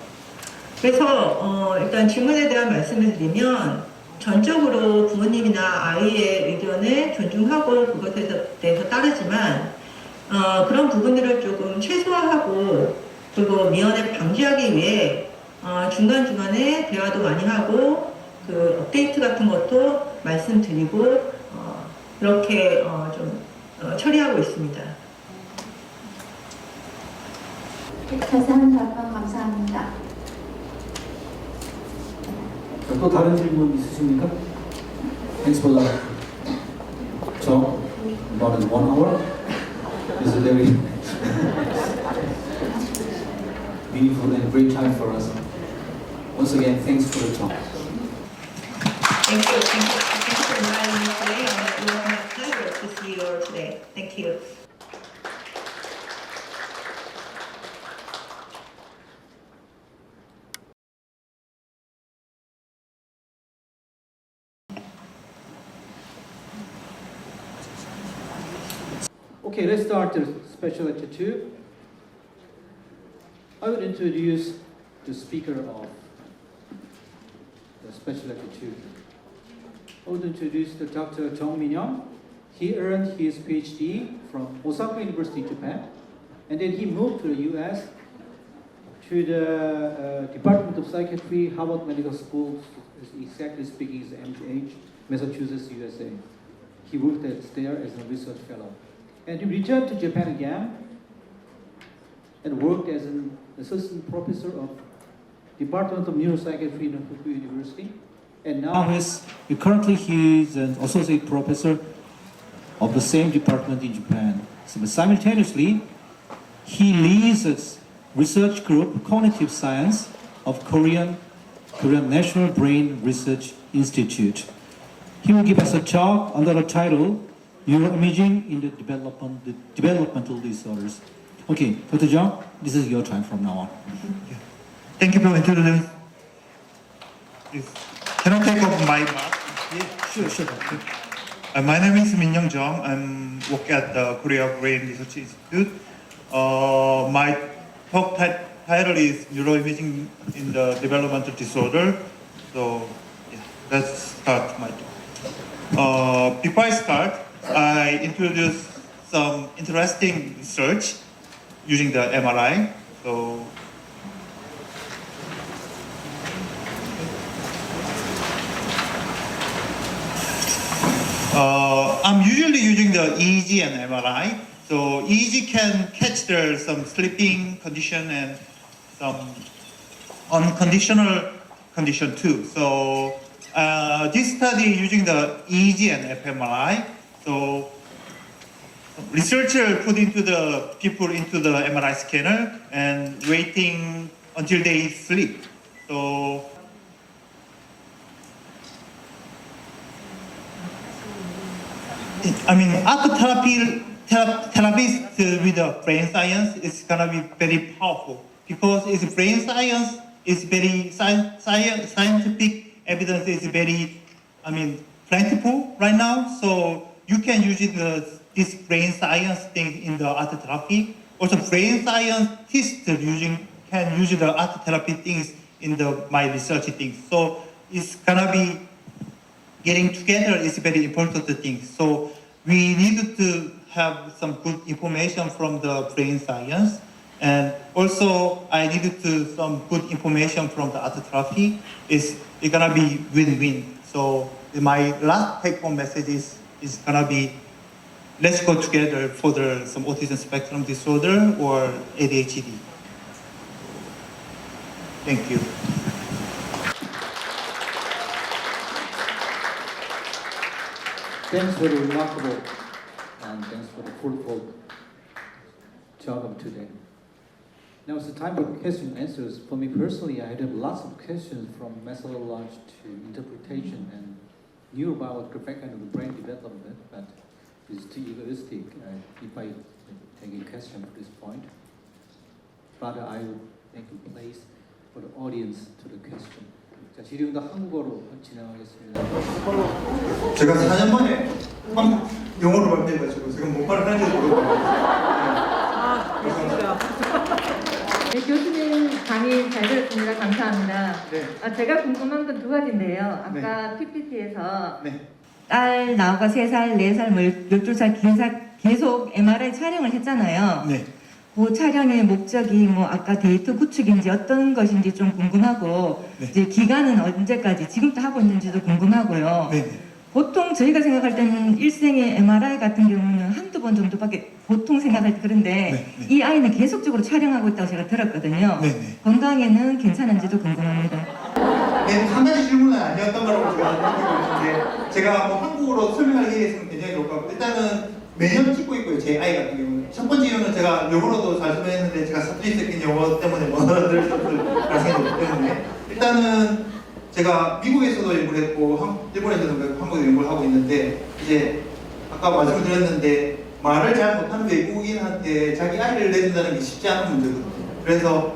[SPEAKER 20] 그래서 일단 질문에 대한 말씀을 드리면 전적으로 부모님이나 아이의 의견을 존중하고 그것에 대해서 따르지만 그런 부분들을 조금 최소화하고 그리고 미연에 방지하기 위해 중간중간에 대화도 많이 하고 그 업데이트 같은 것도 말씀드리고 그렇게 좀 처리하고 있습니다.
[SPEAKER 21] 자세한 답변 감사합니다.
[SPEAKER 1] 또 다른 질문 있으십니까? Thanks for that. So, more than 1 hour. This is a very meaningful and great time for us. Once again, thanks for the talk.
[SPEAKER 20] Thank you. Thank you for inviting me today. It was my pleasure to see you all today. Thank you.
[SPEAKER 4] Okay, let's start the special lecture 2. I will introduce the speaker of the special lecture 2. I would introduce Dr. Jung Min-young. He earned his PhD from Osaka University, Japan, and then he moved to the US to the Department of Psychiatry, Harvard Medical School, exactly speaking is MGH, Massachusetts, USA. He worked there as a research fellow. And he returned to Japan again and worked as an assistant professor of Department of Neuropsychiatry in Fukuoka University. And now currently he is an associate professor of the same department in Japan. So simultaneously, he leads a research group, Cognitive Science of Korean National Brain Research Institute. He will give us a talk under the title Neuroimaging in the Developmental Disorders. Okay, Dr. Jung, this is your time from now on.
[SPEAKER 2] Thank you for introducing. Can I take off my mask?
[SPEAKER 4] Yeah, sure.
[SPEAKER 2] My name is Min-young Jung. I'm working at the Korea Brain Research Institute. My talk title is Neuroimaging in the Developmental Disorder. So, yeah, let's start my talk. Before I start, I introduce some interesting research using the MRI. So, I'm usually using the EEG and MRI. So EEG can catch some sleeping condition and some unconditional condition too. So this study using the EEG and fMRI. So researcher put into the people into the MRI scanner and waiting until they sleep. So art therapist with the brain science is gonna be very powerful because its brain science is very scientific evidence is very, plentiful right now. So you can use this brain science thing in the art therapy. Also, brain scientists can use the art therapy things in my research things. So it's gonna be getting together is very important thing. So we need to have some good information from the brain science, and also I needed some good information from the art therapy. It's gonna be win-win. So my last take-home message is gonna be let's go together for some autism spectrum disorder or ADHD. Thank you.
[SPEAKER 4] Thanks for the remarkable and thanks for the fruitful talk of today. Now it's the time for question and answers. For me personally, I had lots of questions from methodology to interpretation and neurobiological background of the brain development, but it's too egoistic if I take a question at this point. Rather, I will make a place for the audience to the question. 자, 질의응답 한국어로 진행하겠습니다.
[SPEAKER 2] 제가 4년 만에 영어로 발표해가지고 지금 못 발표하는지 모르겠어요.
[SPEAKER 3] 네, 교수님 강의 잘 들었습니다. 감사합니다. 제가 궁금한 건 두 가지인데요. 아까 PPT에서 딸 나오가 3살, 4살, 12살 계속 MRI 촬영을 했잖아요. 그 촬영의 목적이 뭐 아까 데이터 구축인지 어떤 것인지 좀 궁금하고 이제 기간은 언제까지 지금도 하고 있는지도 궁금하고요. 보통 저희가 생각할 때는 일생의 MRI 같은 경우는 한두 번 정도밖에 보통 생각할 때 그런데 이 아이는 계속적으로 촬영하고 있다고 제가 들었거든요. 건강에는 괜찮은지도 궁금합니다.
[SPEAKER 2] 한 가지 질문은 아니었던 거라고 제가 느끼고 있는데 제가 뭐 한국어로 설명하기 위해서는 굉장히 좋을 것 같고 일단은 매년 찍고 있고요. 제 아이 같은 경우는 첫 번째 이유는 제가 영어로도 잘 설명했는데 제가 사투리 섞인 영어 때문에 못 알아들을 수 없을 가능성이 있기 때문에 일단은 제가 미국에서도 연구를 했고 일본에서도 그렇고 한국에서 연구를 하고 있는데 이제 아까 말씀을 드렸는데 말을 잘 못하는 외국인한테 자기 아이를 내준다는 게 쉽지 않은 문제거든요. 그래서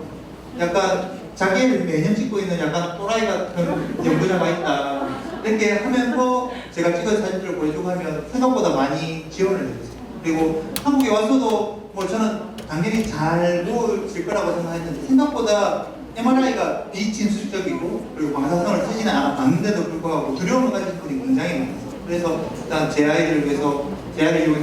[SPEAKER 2] 약간 자기를 매년 찍고 있는 약간 또라이 같은 연구자가 있다 이렇게 하면서 제가 찍은 사진들을 보여주고 하면 생각보다 많이 지원을 해주세요. 그리고 한국에 와서도 뭐 저는 당연히 잘 보일 거라고 생각했는데 생각보다 MRI가 비진술적이고 그리고 방사선을 쓰지는 않았는데도 불구하고 두려움을 가진 분이 굉장히 많았어요. 그래서 일단 제 아이를 위해서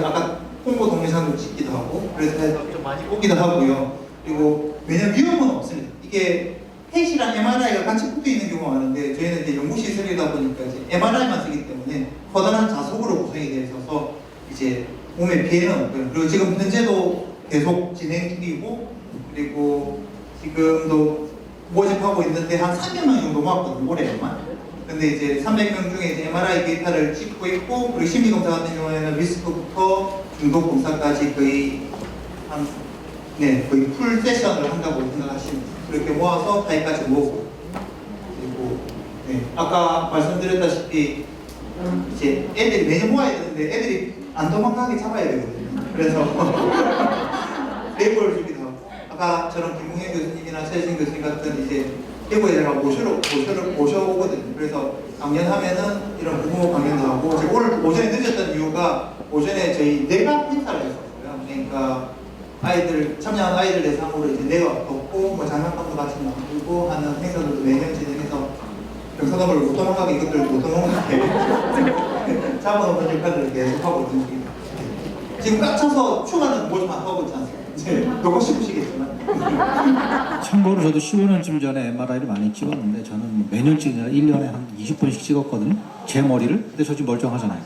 [SPEAKER 2] 아까 홍보 동영상도 찍기도 하고 그래서 좀 많이 보기도 하고요. 그리고 매년 위험은 없습니다. 이게 펫이랑 MRI가 같이 붙어 있는 경우가 많은데 저희는 이제 연구시설이다 보니까 이제 MRI만 쓰기 때문에 커다란 자석으로 구성이 되어 있어서 이제 몸에 피해는 없고요. 그리고 지금 현재도 계속 진행 중이고 그리고 지금도 모집하고 있는데 한 300명 정도 모았거든요. 올해만. 근데 이제 300명 중에 이제 MRI 데이터를 찍고 있고 그리고 심리검사 같은 경우에는 리스크부터 중독 검사까지 거의 거의 풀 세션을 한다고 생각하시면 그렇게 모아서 타입까지 모으고 그리고 아까 말씀드렸다시피 이제 애들이 매년 모아야 되는데 애들이 안 도망가게 잡아야 되거든요. 그래서 레이블을 주기도 하고 아까 저런 김웅현 교수님이나 최혜진 교수님 같은 이제 대구에다가 모셔오거든요. 그래서 강연하면은 이런 부모 강연도 하고 제가 오늘 오전에 늦었던 이유가 오전에 저희 내각 행사를 했었어요. 그러니까 참여한 아이들 대상으로 이제 내각 덮고 뭐 장난감도 같이 만들고 하는 행사들도 매년 진행해서 경사담을 못 도망가게 이것들 못 도망가게 잡아놓는 역할들을 계속 하고 있는 중입니다. 지금 꽉 차서 추가는 모집 안 하고 있지 않습니까? 너무 싶으시겠지만.
[SPEAKER 4] 참고로 저도 15년쯤 전에 MRI를 많이 찍었는데 저는 매년 찍느라 1년에 한 20번씩 찍었거든요. 제 머리를. 근데 저 지금 멀쩡하잖아요.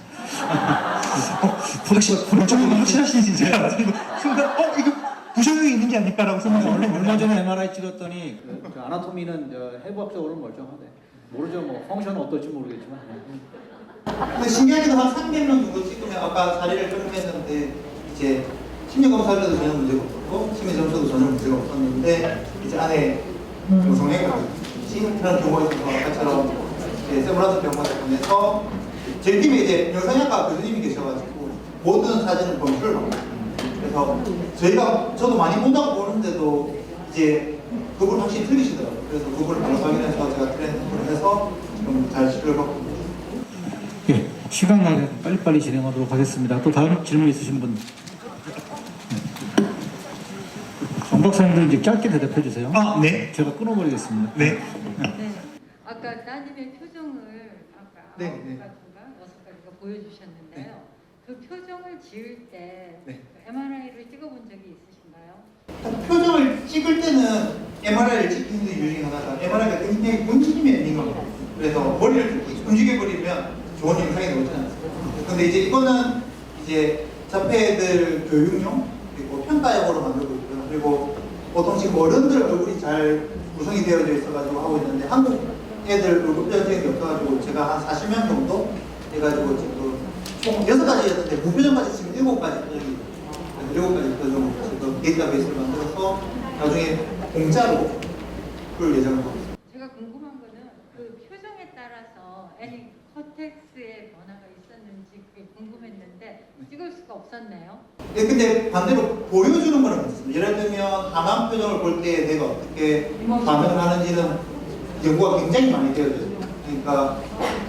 [SPEAKER 2] 확실하시니 진짜. 순간 이거 부작용이 있는 게 아닐까라고 생각했는데
[SPEAKER 4] 얼마 전에 MRI 찍었더니 그 아나토미는 해부학적으로는 멀쩡하대. 모르죠. 뭐 펑션은 어떨지 모르겠지만.
[SPEAKER 2] 근데 신기하게도 한 300명 정도 찍으면 아까 자리를 점검했는데 이제 심리검사할 때도 전혀 문제가 없었고 심리점수도 전혀 문제가 없었는데 이제 안에 정성애가 그런 경우가 있어서 아까처럼 세브란스 병원에 보내서 저희 팀에 이제 영상학과 교수님이 계셔가지고 모든 사진을 검수를 하고 그래서 저도 많이 본다고 보는데도 이제 그걸 확실히 틀리시더라고요. 그래서 그걸 바로 확인해서 제가 트레이닝을 해서 좀 잘 치료를 받고 있습니다.
[SPEAKER 4] 예, 시간 관계 빨리빨리 진행하도록 하겠습니다. 또 다른 질문 있으신 분? 정 박사님도 이제 짧게 대답해 주세요.
[SPEAKER 2] 네.
[SPEAKER 4] 제가 끊어버리겠습니다.
[SPEAKER 2] 네.
[SPEAKER 3] 아까 따님의 표정을 아까 9가지가 6가지가 보여주셨는데요. 그 표정을 지을 때 MRI를 찍어본 적이 있으신가요?
[SPEAKER 2] 표정을 찍을 때는 MRI를 찍히는 이유 중에 하나가 MRI가 굉장히 움직임에 민감해요. 그래서 머리를 움직여버리면 좋은 영상이 나오지 않습니다. 근데 이제 이거는 이제
[SPEAKER 5] 접해들 교육용 그리고 평가용으로 만들고 있고요. 그리고 보통 지금 어른들 얼굴이 잘 구성이 되어져 있어가지고 하고 있는데 한국 애들 얼굴 표정이 없어가지고 제가 한 40명 정도 해가지고 지금 총 6가지였는데 무표정까지 지금 7가지 표정이 7가지 표정으로 지금 데이터베이스를 만들어서 나중에 공짜로 풀 예정을 하고 있습니다.
[SPEAKER 3] 제가 궁금한 거는 그 표정에 따라서 애니 코텍스의 변화가 있었는지 그게 궁금했는데 찍을 수가 없었네요.
[SPEAKER 5] 네, 근데 반대로 보여주는 거는 없습니다. 예를 들면 하만 표정을 볼 때 내가 어떻게 반응을 하는지는 연구가 굉장히 많이 되어져 있어요. 그러니까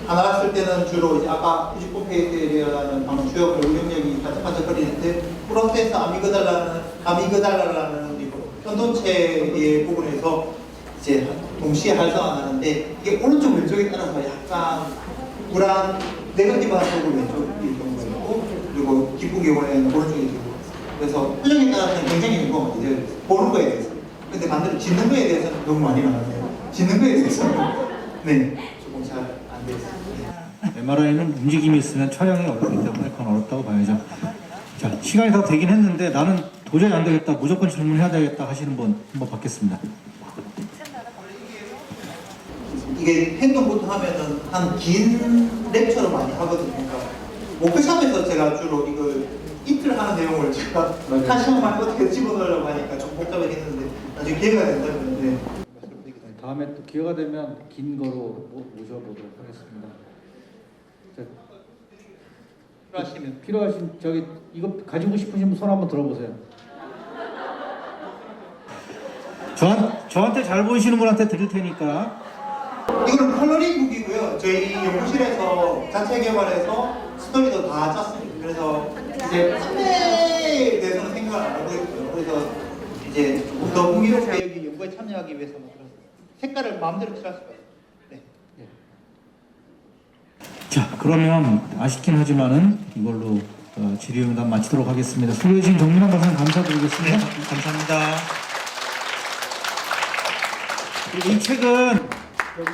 [SPEAKER 5] 하나 봤을 때는 주로 이제 아까 99페이지라는 방금 주요 얼굴 영역이 반짝반짝거리는데 프로세스 아미그달라라는 편도체의 부분에서 이제 동시에 활성화하는데 이게 오른쪽 왼쪽에 따라서 약간 불안 네거티브한 쪽으로 왼쪽이 경우가 있고 그리고 기쁜 경우에는 오른쪽이 되고 그래서 표정에 따라서는 굉장히 연구가 많이 되어 있어요. 보는 거에 대해서. 근데 반대로 짓는 거에 대해서는 너무 많이 나왔네요. 짓는 거에 대해서는 네 조금 잘 안 되어 있습니다.
[SPEAKER 4] MRI는 움직임이 있으면 촬영이 어렵기 때문에 그건 어렵다고 봐야죠. 자, 시간이 다 되긴 했는데 나는 도저히 안 되겠다, 무조건 질문해야 되겠다 하시는 분 한번 받겠습니다.
[SPEAKER 5] 이게 행동부터 하면은 한 긴 렉처를 많이 하거든요. 그러니까 목표샵에서 제가 주로 이걸 이틀 하는 내용을 제가 한 시간 만에 어떻게 집어넣으려고 하니까 좀 복잡하겠는데 나중에 기회가 된다면 네.
[SPEAKER 4] 다음에 또 기회가 되면 긴 거로 모셔보도록 하겠습니다.
[SPEAKER 5] 필요하시면
[SPEAKER 4] 필요하신 저기 이거 가지고 싶으신 분 손 한번 들어보세요. 저한테 잘 보이시는 분한테 드릴 테니까.
[SPEAKER 5] 이거는 컬러링북이고요. 저희 연구실에서 자체 개발해서 스토리도 다 짰습니다. 그래서 이제 판매에 대해서는 생각을 안 하고 있고요. 그래서 이제 더 흥미롭게 여기 연구에 참여하기 위해서 만들었어요. 색깔을 마음대로 칠할 수가 있어요. 네.
[SPEAKER 4] 자, 그러면 아쉽긴 하지만은 이걸로 질의응답 마치도록 하겠습니다. 수고해 주신 정민환 박사님 감사드리겠습니다.
[SPEAKER 2] 네, 감사합니다.
[SPEAKER 4] 그리고 이 책은 여기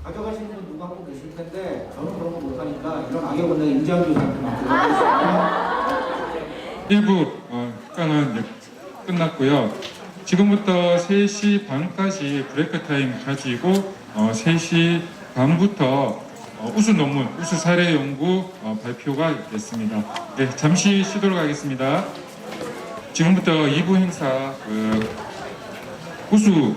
[SPEAKER 4] 가져가시는 분 누가 갖고 계실 텐데 저는 그런 거 못하니까 이런 악역은 내가 임지한 교수한테 맡겨드리겠습니다.
[SPEAKER 16] 1부 특강은 끝났고요. 지금부터 3시 반까지 브레이크 타임 가지고 3시 반부터 우수 논문, 우수 사례 연구 발표가 있겠습니다. 네, 잠시 쉬도록 하겠습니다. 지금부터 2부 행사 우수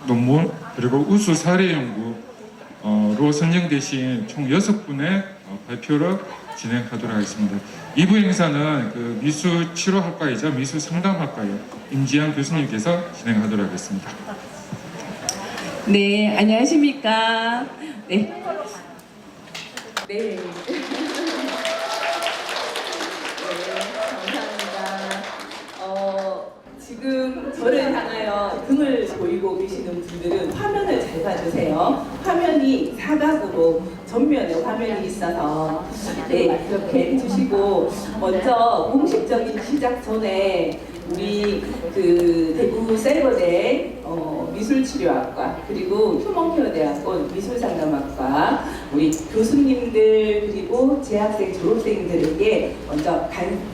[SPEAKER 16] 논문 그리고 우수 사례 연구로 선정되신 총 6분의 발표를 진행하도록 하겠습니다. 2부 행사는 그 미술 치료학과이자 미술 상담학과의 임지한 교수님께서 진행하도록 하겠습니다.
[SPEAKER 22] 네, 안녕하십니까. 네. 네. 감사합니다. 지금 저를 향하여 등을 보이고 계시는 분들은 화면을 잘 봐주세요. 화면이 사각으로 전면에 화면이 있어서 네, 그렇게 해주시고 먼저 공식적인 시작 전에 우리 그 대구 사이버대 미술치료학과 그리고 휴먼케어대학원 미술상담학과 우리 교수님들 그리고 재학생 졸업생들에게 먼저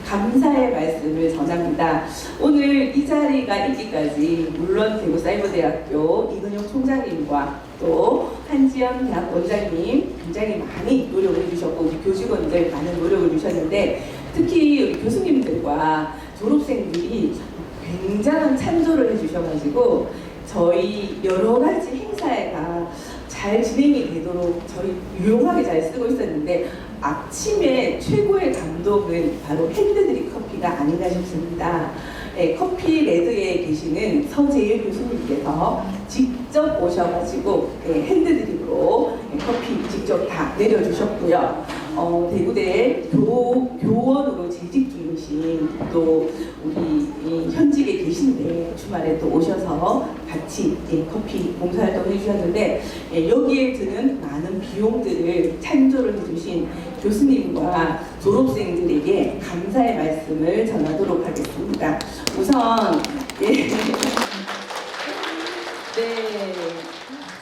[SPEAKER 22] 감사의 말씀을 전합니다. 오늘 이 자리가 있기까지 물론 대구 사이버대학교 이근용 총장님과 또 한지연 대학 원장님 굉장히 많이 노력을 해주셨고 우리 교직원들 많은 노력을 주셨는데 특히 우리 교수님들과 졸업생들이 굉장한 찬조를 해주셔가지고 저희 여러 가지 행사가 잘 진행이 되도록 저희 유용하게 잘 쓰고 있었는데 아침에 최고의 감동은 바로 핸드드립 커피가 아닌가 싶습니다. 네, 커피 레드에 계시는 서재일 교수님께서 직접 오셔가지고 핸드드립으로 커피 직접 다 내려주셨고요. 대구대 교원으로 재직 중이신 또 우리 현직에 계신데 주말에 또 오셔서 같이 커피 봉사활동을 해주셨는데 여기에 드는 많은 비용들을 찬조를 해주신 교수님과 졸업생들에게 감사의 말씀을 전하도록 하겠습니다. 우선 네,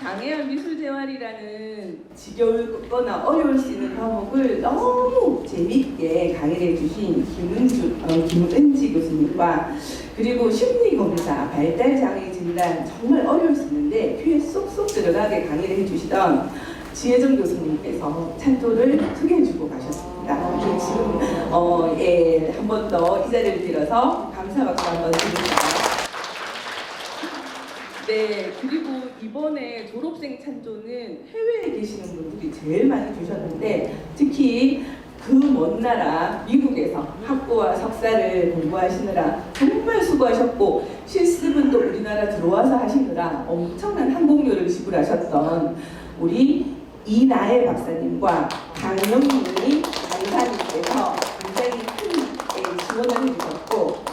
[SPEAKER 22] 장애인 미술생활이라는 지겹거나 어려울 수 있는 과목을 너무 재밌게 함께 강의를 해주신 김은지 교수님과 그리고 심리검사, 발달장애 진단 정말 어려울 수 있는데 귀에 쏙쏙 들어가게 강의를 해주시던 지혜정 교수님께서 찬조를 소개해주고 가셨습니다. 지금 한 번 더 이 자리를 빌어서 감사 박수 한번 드립니다. 네, 그리고 이번에 졸업생 찬조는 해외에 계시는 분들이 제일 많이 주셨는데 특히 그 먼 나라 미국에서 학부와 석사를 공부하시느라 정말 수고하셨고 실습은 또 우리나라 들어와서 하시느라 엄청난 항공료를 지불하셨던 우리 이나혜 박사님과 강영민이 강사님께서 굉장히 큰 지원을 해주셨고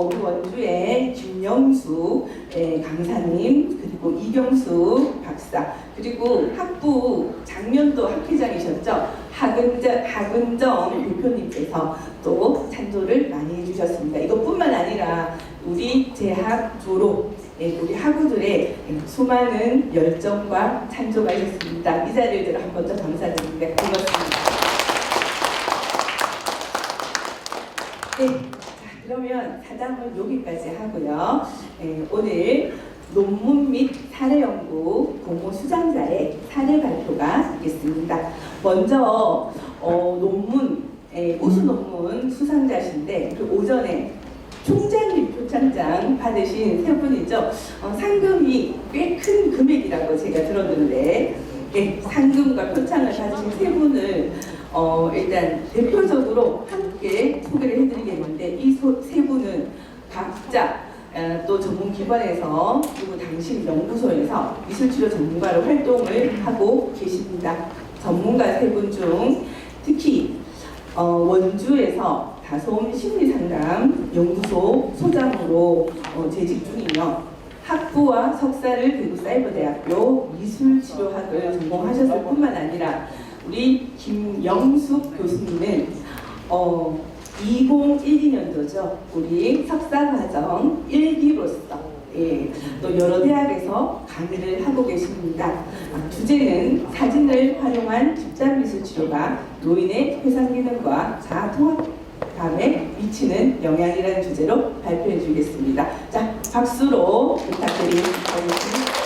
[SPEAKER 22] 우리 원주의 김영수 강사님 그리고 이경수 박사 그리고 학부 작년도 학회장이셨죠. 하근정 대표님께서 또 찬조를 많이 해주셨습니다. 이것뿐만 아니라 우리 재학 졸업 우리 학우들의 수많은 열정과 찬조가 있었습니다. 이 자리를 들어 한 번 더 감사드립니다. 고맙습니다. 네. 그러면 사담은 여기까지 하고요. 오늘 논문 및 사례 연구 공모 수상자의 사례 발표가 있겠습니다. 먼저 논문 우수 논문 수상자신데 그 오전에 총장님 표창장 받으신 세 분이죠. 상금이 꽤 큰 금액이라고 제가 들었는데 상금과 표창을 받으신 세 분을 일단 대표적으로 함께 소개를 해드리겠는데 이 세 분은 각자 또 전문기관에서 그리고 당신 연구소에서 미술치료 전문가로 활동을 하고 계십니다. 전문가 세 분 중 특히 원주에서 다솜 심리상담 연구소 소장으로 재직 중이며 학부와 석사를 대구사이버대학교 미술치료학을 전공하셨을 뿐만 아니라 우리 김영숙 교수님은 2012년도죠. 우리 석사과정 1기로서 또 여러 대학에서 강의를 하고 계십니다. 주제는 사진을 활용한 집단미술치료가 노인의 회상기능과 자아통합감에 미치는 영향이라는 주제로 발표해 주겠습니다. 자, 박수로 부탁드리겠습니다.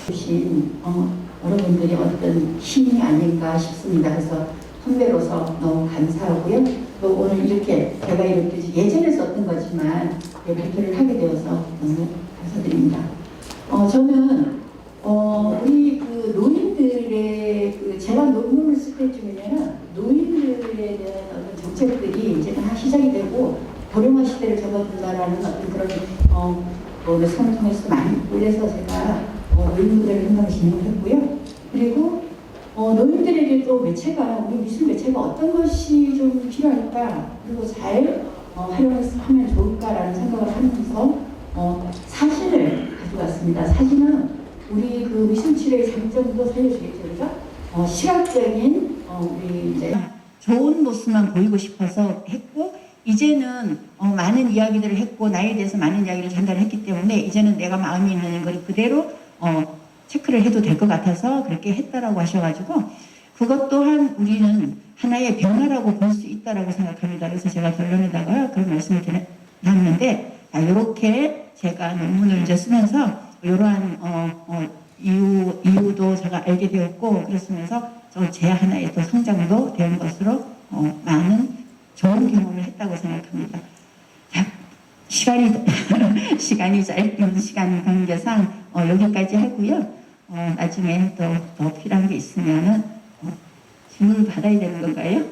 [SPEAKER 6] 주신 여러분들이 어떤 힘이 아닌가 싶습니다. 그래서 선배로서 너무 감사하고요. 또 오늘 이렇게 제가 이렇게 예전에 썼던 거지만 발표를 하게 되어서 너무 감사드립니다. 저는 우리 그 노인들의 제가 논문을 쓸 때쯤이면 노인들에 대한 어떤 정책들이 이제는 시작이 되고 고령화 시대를 접어든다라는 어떤 그런 선을 통해서 많이 올려서 제가 노인들을 한번 진행을 했고요. 그리고 노인들에게도 매체가 우리 미술 매체가 어떤 것이 좀 필요할까 그리고 잘 활용하면 좋을까라는 생각을 하면서 사진을 가져왔습니다. 사진은 우리 그 미술치료의 장점도 살려주겠죠, 그죠? 시각적인 우리 이제 좋은 모습만 보이고 싶어서 했고 이제는 많은 이야기들을 했고 나에 대해서 많은 이야기를 전달했기 때문에 이제는 내가 마음이 있는 걸 그대로 체크를 해도 될 것 같아서 그렇게 했다라고 하셔가지고 그것 또한 우리는 하나의 변화라고 볼 수 있다라고 생각합니다. 그래서 제가 결론에다가 그런 말씀을 드렸는데 이렇게 제가 논문을 이제 쓰면서 이러한 이유도 제가 알게 되었고 그랬으면서 제 하나의 또 성장도 된 것으로 많은 좋은 경험을 했다고 생각합니다. 시간이 짧은 시간 관계상 여기까지 하고요. 나중에 또 더 필요한 게 있으면은 질문을 받아야 되는 건가요?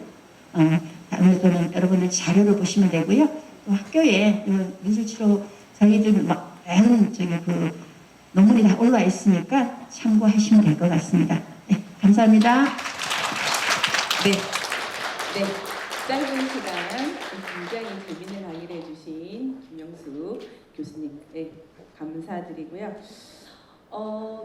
[SPEAKER 6] 다음에는 여러분들 자료를 보시면 되고요. 또 학교에 미술치료 저희들 많은 그 논문이 다 올라와 있으니까 참고하시면 될 것 같습니다. 네, 감사합니다.
[SPEAKER 22] 네. 짧은 시간 굉장히 재미있는 강의를 해주신 김영수 교수님 감사드리고요.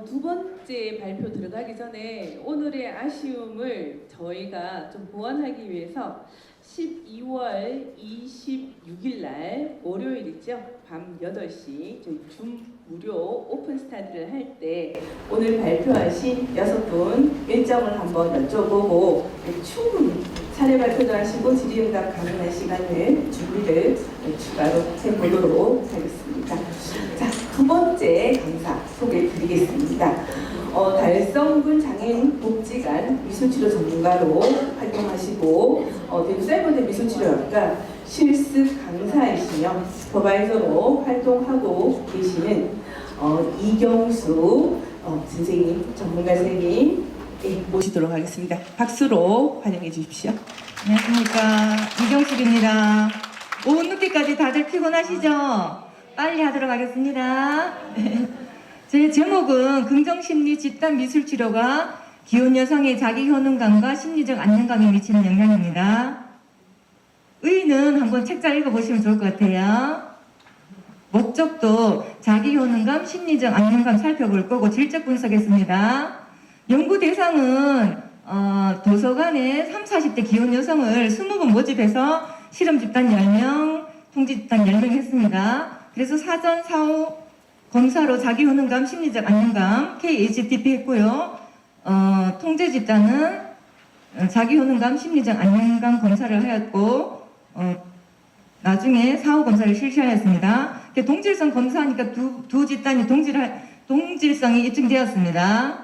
[SPEAKER 22] 두 번째 발표 들어가기 전에 오늘의 아쉬움을 저희가 좀 보완하기 위해서 12월 26일 날 월요일이죠. 밤 8시 저희 줌 무료 오픈 스타디를 할 때 오늘 발표하신 6분 일정을 한번 여쭤보고 충분히 사례 발표도 하시고 질의응답 가능한 시간을 준비를 추가로 해보도록 하겠습니다. 자, 두 번째 강사 소개해 드리겠습니다. 달성군 장애인 복지관 미술치료 전문가로 활동하시고 대구사이버대 미술치료학과 실습 강사이시며 슈퍼바이저로 활동하고 계시는 이경수 선생님, 전문가 선생님 모시도록 하겠습니다. 박수로 환영해 주십시오.
[SPEAKER 3] 안녕하십니까. 이경숙입니다. 오후 늦게까지 다들 피곤하시죠? 빨리 하도록 하겠습니다. 제 제목은 긍정심리 집단 미술치료가 기혼 여성의 자기 효능감과 심리적 안정감에 미치는 영향입니다. 의의는 한번 책잘 읽어보시면 좋을 것 같아요. 목적도 자기 효능감, 심리적 안정감 살펴볼 거고 질적 분석했습니다. 연구 대상은 도서관에 30, 40대 기혼 여성을 20분 모집해서 실험 집단 10명, 통지 집단 10명 했습니다. 그래서 사전, 사후 검사로 자기 효능감, 심리적 안정감, KHTP 했고요. 통제 집단은 자기 효능감, 심리적 안정감 검사를 하였고, 나중에 사후 검사를 실시하였습니다. 동질성 검사하니까 두 집단이 동질성이 입증되었습니다.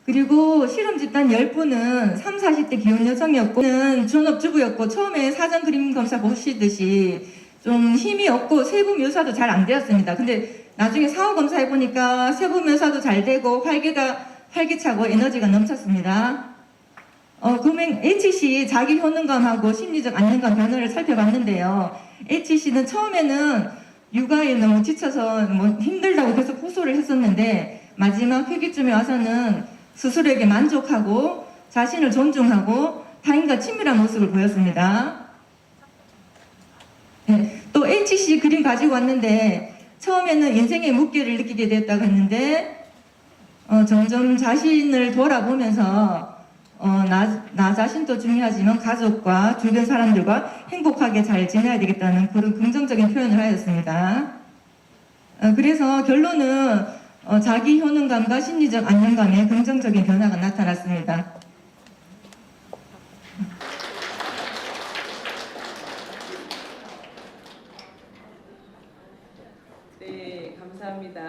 [SPEAKER 3] 그리고 실험 집단 10분은 30, 40대 기혼 여성이었고, 전업주부였고, 처음에 사전 그림 검사 보시듯이 좀 힘이 없고 세부 묘사도 잘 안 되었습니다. 근데 나중에 사후 검사해보니까 세부 묘사도 잘 되고 활기차고 에너지가 넘쳤습니다. 그러면 HC 자기 효능감하고 심리적 안정감 변화를 살펴봤는데요. HC는 처음에는 육아에 너무 지쳐서 힘들다고 계속 호소를 했었는데 마지막 회기쯤에 와서는 스스로에게 만족하고 자신을 존중하고 타인과 친밀한 모습을 보였습니다. 네, 또 HC 그림 가지고 왔는데 처음에는 인생의 무게를 느끼게 됐다고 했는데 점점 자신을 돌아보면서 나 자신도 중요하지만 가족과 주변 사람들과 행복하게 잘 지내야 되겠다는 그런 긍정적인 표현을 하였습니다. 그래서 결론은 자기 효능감과 심리적 안정감에 긍정적인 변화가 나타났습니다.
[SPEAKER 22] 네, 감사합니다.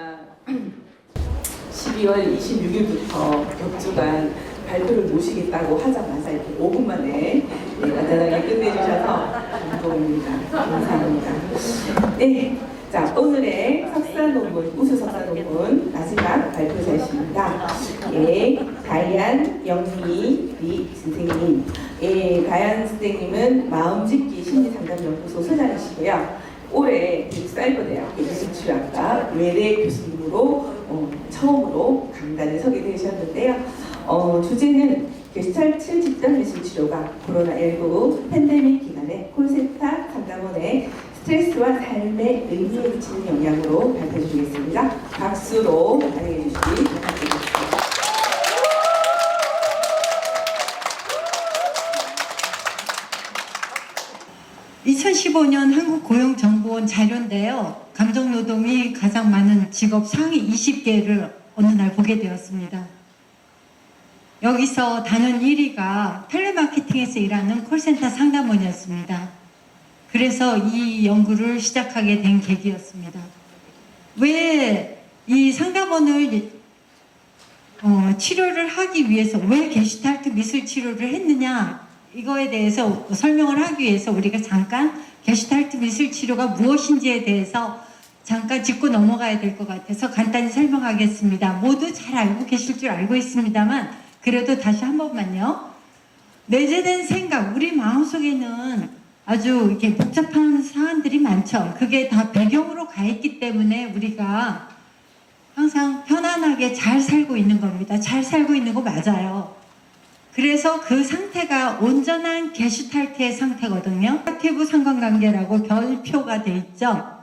[SPEAKER 22] 12월 26일부터 격주간 발표를 모시겠다고 하자마자 이렇게 5분 만에 간단하게 끝내주셔서 감동입니다. 감사합니다. 네, 자 오늘의 석사 논문, 우수 석사 논문 마지막 발표자이십니다. 예, 가연 영미 리 선생님. 예, 가연 선생님은 마음짓기 심리상담연구소 소장이시고요. 올해 사이버대학교 미술치료학과 외대 교수님으로 처음으로 강단에 서게 되셨는데요. 주제는 게스탈트 집단 미술치료가 코로나19 팬데믹 기간에 콜센터 상담원의 스트레스와 삶의 의미에 미치는 영향으로 발표해 주시겠습니다. 박수로 환영해 주시기 부탁드립니다.
[SPEAKER 7] 2015년 한국고용정보원 자료인데요. 감정노동이 가장 많은 직업 상위 20개를 어느 날 보게 되었습니다. 여기서 단연 1위가 텔레마케팅에서 일하는 콜센터 상담원이었습니다. 그래서 이 연구를 시작하게 된 계기였습니다. 왜 이 상담원을 치료를 하기 위해서 왜 게슈탈트 미술 치료를 했느냐, 이거에 대해서 설명을 하기 위해서 우리가 잠깐 게슈탈트 미술 치료가 무엇인지에 대해서 잠깐 짚고 넘어가야 될 것 같아서 간단히 설명하겠습니다. 모두 잘 알고 계실 줄 알고 있습니다만 그래도 다시 한 번만요. 내재된 생각, 우리 마음속에는 아주 이렇게 복잡한 사안들이 많죠. 그게 다 배경으로 가 있기 때문에 우리가 항상 편안하게 잘 살고 있는 겁니다. 잘 살고 있는 거 맞아요. 그래서 그 상태가 온전한 게슈탈트의 상태거든요. 액티브 상관관계라고 별표가 돼 있죠.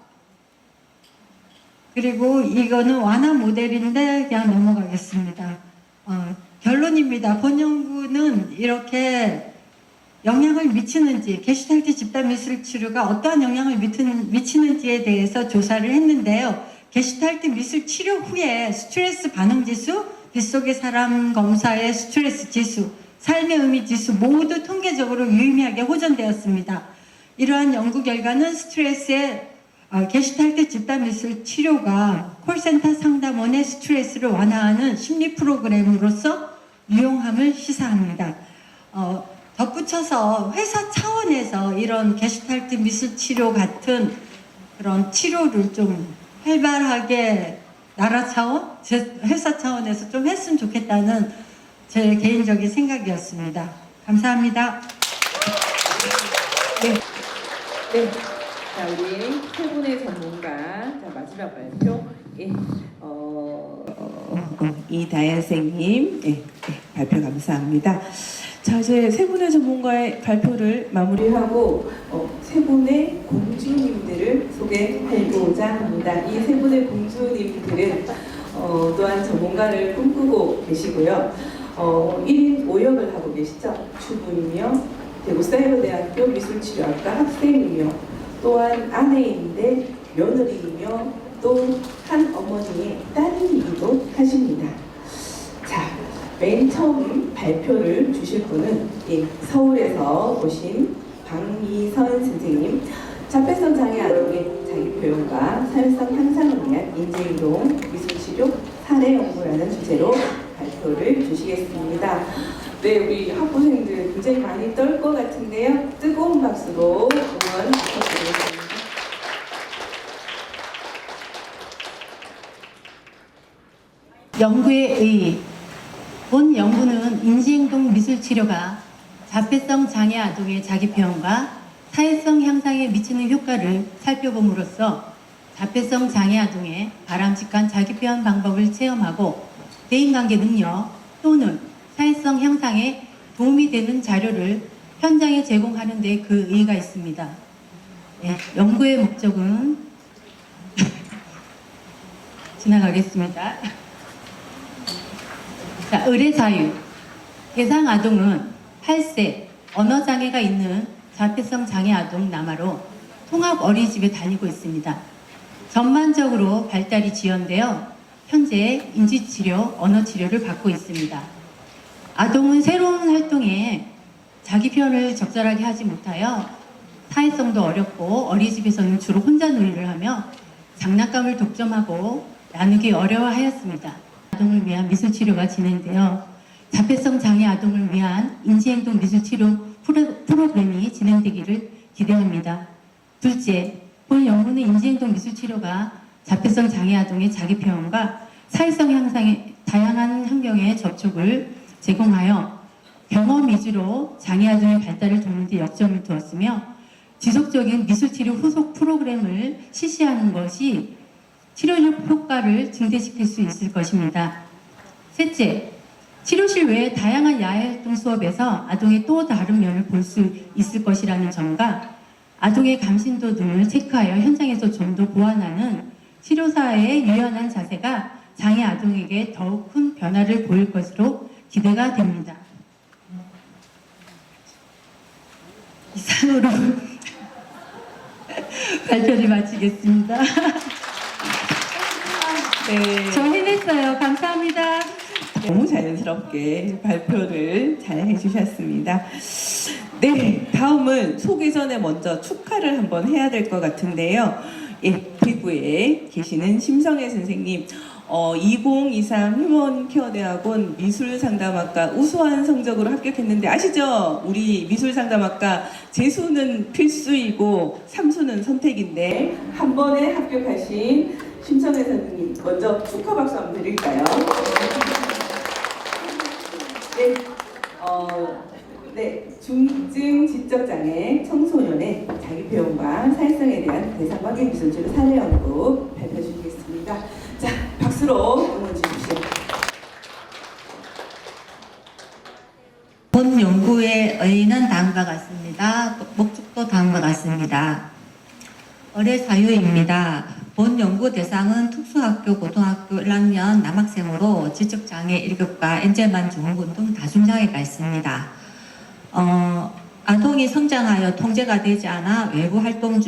[SPEAKER 7] 그리고 이거는 완화 모델인데 그냥 넘어가겠습니다. 결론입니다. 본 연구는 이렇게 영향을 미치는지, 게슈탈트 집단 미술 치료가 어떠한 영향을 미치는지에 대해서 조사를 했는데요. 게슈탈트 미술 치료 후에 스트레스 반응 지수, 빗속의 사람 검사의 스트레스 지수, 삶의 의미 지수 모두 통계적으로 유의미하게 호전되었습니다. 이러한 연구 결과는 게슈탈트 집단 미술 치료가 콜센터 상담원의 스트레스를 완화하는 심리 프로그램으로서 유용함을 시사합니다. 덧붙여서 회사 차원에서 이런 게슈탈트 미술 치료 같은 그런 치료를 좀 활발하게 나라 차원, 회사 차원에서 좀 했으면 좋겠다는 제 개인적인 생각이었습니다. 감사합니다.
[SPEAKER 22] 네. 자, 우리 세 분의 전문가, 자, 마지막 발표. 예. 이다연 선생님, 예, 발표 감사합니다. 자, 이제 세 분의 전문가의 발표를 마무리하고 세 분의 공주님들을 소개하고자 합니다. 이 세 분의 공주님들은 또한 전문가를 꿈꾸고 계시고요. 1인 5역을 하고 계시죠. 주부이며 대구사이버대학교 미술치료학과 학생이며 또한 아내인데 며느리이며 또 한 어머니의 딸이기도 하십니다. 자, 맨 처음 발표를 주실 분은 서울에서 오신 박미선 선생님, 자폐성 장애 아동의 자기 표현과 사회성 향상을 위한 인재이동 미술치료 사례 연구라는 주제로 발표를 주시겠습니다. 네, 우리 학부생들 굉장히 많이 떨 것 같은데요. 뜨거운 박수로 응원 부탁드리겠습니다.
[SPEAKER 7] 연구의 의의. 본 연구는 인지행동 미술치료가 자폐성 장애 아동의 자기표현과 사회성 향상에 미치는 효과를 살펴봄으로써 자폐성 장애 아동의 바람직한 자기표현 방법을 체험하고 대인관계 능력 또는 사회성 향상에 도움이 되는 자료를 현장에 제공하는 데 그 의의가 있습니다. 네, 연구의 목적은 지나가겠습니다. 자, 의례자유. 대상 아동은 8세 언어장애가 있는 자폐성 장애 아동 남아로 통합 어린이집에 다니고 있습니다. 전반적으로 발달이 지연되어 현재 인지치료, 언어치료를 받고 있습니다. 아동은 새로운 활동에 자기 표현을 적절하게 하지 못하여 사회성도 어렵고 어린이집에서는 주로 혼자 놀이를 하며 장난감을 독점하고 나누기 어려워하였습니다. 아동을 위한 미술치료가 진행되어 자폐성 장애 아동을 위한 인지행동 미술치료 프로그램이 진행되기를 기대합니다. 둘째, 본 연구는 인지행동 미술치료가 자폐성 장애 아동의 자기표현과 사회성 향상의 다양한 환경의 접촉을 제공하여 경험 위주로 장애 아동의 발달을 돕는 데 역점을 두었으며 지속적인 미술치료 후속 프로그램을 실시하는 것이 치료적 효과를 증대시킬 수 있을 것입니다. 셋째, 치료실 외에 다양한 야외활동 수업에서 아동의 또 다른 면을 볼 수 있을 것이라는 점과 아동의 감심도 등을 체크하여 현장에서 좀 더 보완하는 치료사의 유연한 자세가 장애 아동에게 더욱 큰 변화를 보일 것으로 기대가 됩니다. 이상으로 발표를 마치겠습니다.
[SPEAKER 22] 네.
[SPEAKER 7] 저 해냈어요. 감사합니다.
[SPEAKER 22] 너무 자연스럽게 발표를 잘 해주셨습니다. 네, 다음은 소개 전에 먼저 축하를 한번 해야 될 것 같은데요. 예, 대구에 계시는 심성애 선생님, 2023 휴먼케어대학원 미술상담학과 우수한 성적으로 합격했는데 아시죠? 우리 미술상담학과 재수는 필수이고 삼수는 선택인데 한 번에 합격하신 심성애 선생님 먼저 축하 박수 한번 드릴까요? 네, 네, 중증 지적장애 청소년의 자기표현과 사회성에 대한 대상관계 미술치료 사례 연구 발표 주시겠습니다. 자, 박수로 응원 주십시오.
[SPEAKER 3] 본 연구의 의의는 다음과 같습니다. 목적도 다음과 같습니다. 의례 사유입니다. 본 연구 대상은 특수학교, 고등학교 1학년 남학생으로 지적장애 1급과 엔젤만 증후군 등 다중장애가 있습니다. 아동이 성장하여 통제가 되지 않아 외부 활동을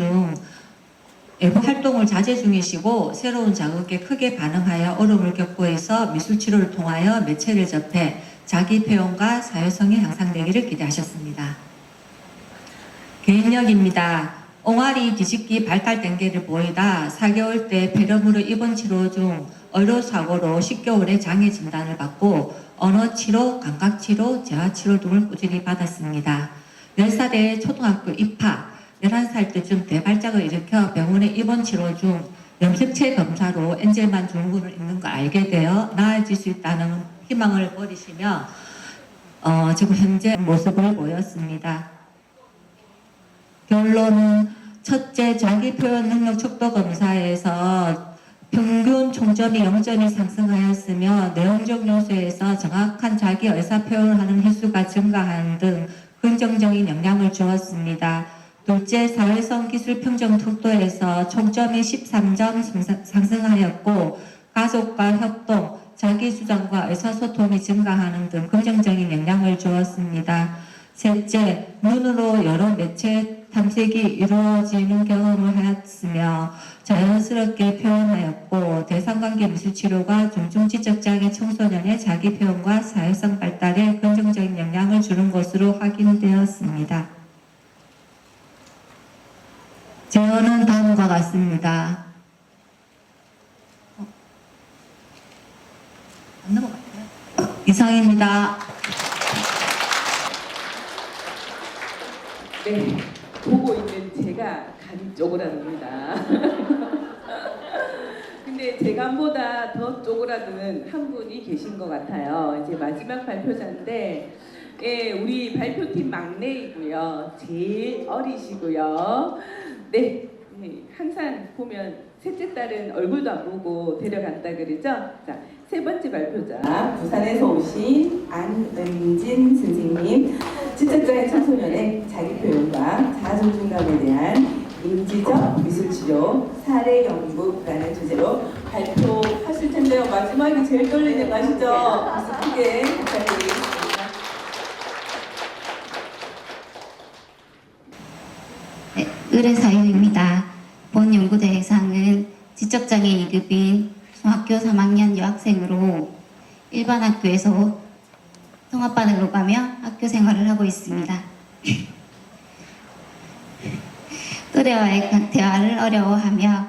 [SPEAKER 3] 자제 중이시고 새로운 자극에 크게 반응하여 어려움을 겪고 있어 미술치료를 통하여 매체를 접해 자기 표현과 사회성이 향상되기를 기대하셨습니다. 개인력입니다. 옹알이 뒤집기 발달 단계를 보이다 4개월 때 폐렴으로 입원 치료 중 의료사고로 10개월의 장애 진단을 받고 언어치료, 감각치료, 재활치료 등을 꾸준히 받았습니다. 10살에 초등학교 입학, 11살 때쯤 대발작을 일으켜 병원에 입원 치료 중 염색체 검사로 엔젤만 증후군을 있는 걸 알게 되어 나아질 수 있다는 희망을 버리시며 지금 현재 모습을 보였습니다. 결론은 첫째, 자기 표현 능력 척도 검사에서 평균 총점이 0점이 상승하였으며 내용적 요소에서 정확한 자기 의사 표현을 하는 횟수가 증가하는 등 긍정적인 영향을 주었습니다. 둘째, 사회성 기술 평점 척도에서 총점이 13점 상승하였고 가족과 협동, 자기 주장과 의사소통이 증가하는 등 긍정적인 영향을 주었습니다. 셋째, 눈으로 여러 매체 탐색이 이루어지는 경험을 하였으며 자연스럽게 표현하였고 대상관계 미술치료가 중증지적장애 청소년의 자기 표현과 사회성 발달에 긍정적인 영향을 주는 것으로 확인되었습니다. 제언은 다음과 같습니다. 안 넘어갈까요? 이상입니다.
[SPEAKER 22] 네, 보고 있는 제가 간이 쪼그라듭니다. 근데 제간보다 더 쪼그라드는 한 분이 계신 것 같아요. 이제 마지막 발표자인데, 예, 우리 발표팀 막내이고요. 제일 어리시고요. 네, 항상 보면 셋째 딸은 얼굴도 안 보고 데려간다 그러죠? 자, 세 번째 발표자, 부산에서 오신 안은진 선생님. 지적장애 청소년의 자기 표현과 자존감에 대한 인지적 미술치료 사례 연구라는 주제로 발표하실 텐데요. 마지막이 제일 떨리는 거 아시죠? 크게 부탁드리겠습니다.
[SPEAKER 21] 네, 의뢰사유입니다. 본 연구 대상은 지적장애 2급인 중학교 3학년 여학생으로 일반 학교에서 통합반으로 가며 학교 생활을 하고 있습니다. 또래와의 대화를 어려워하며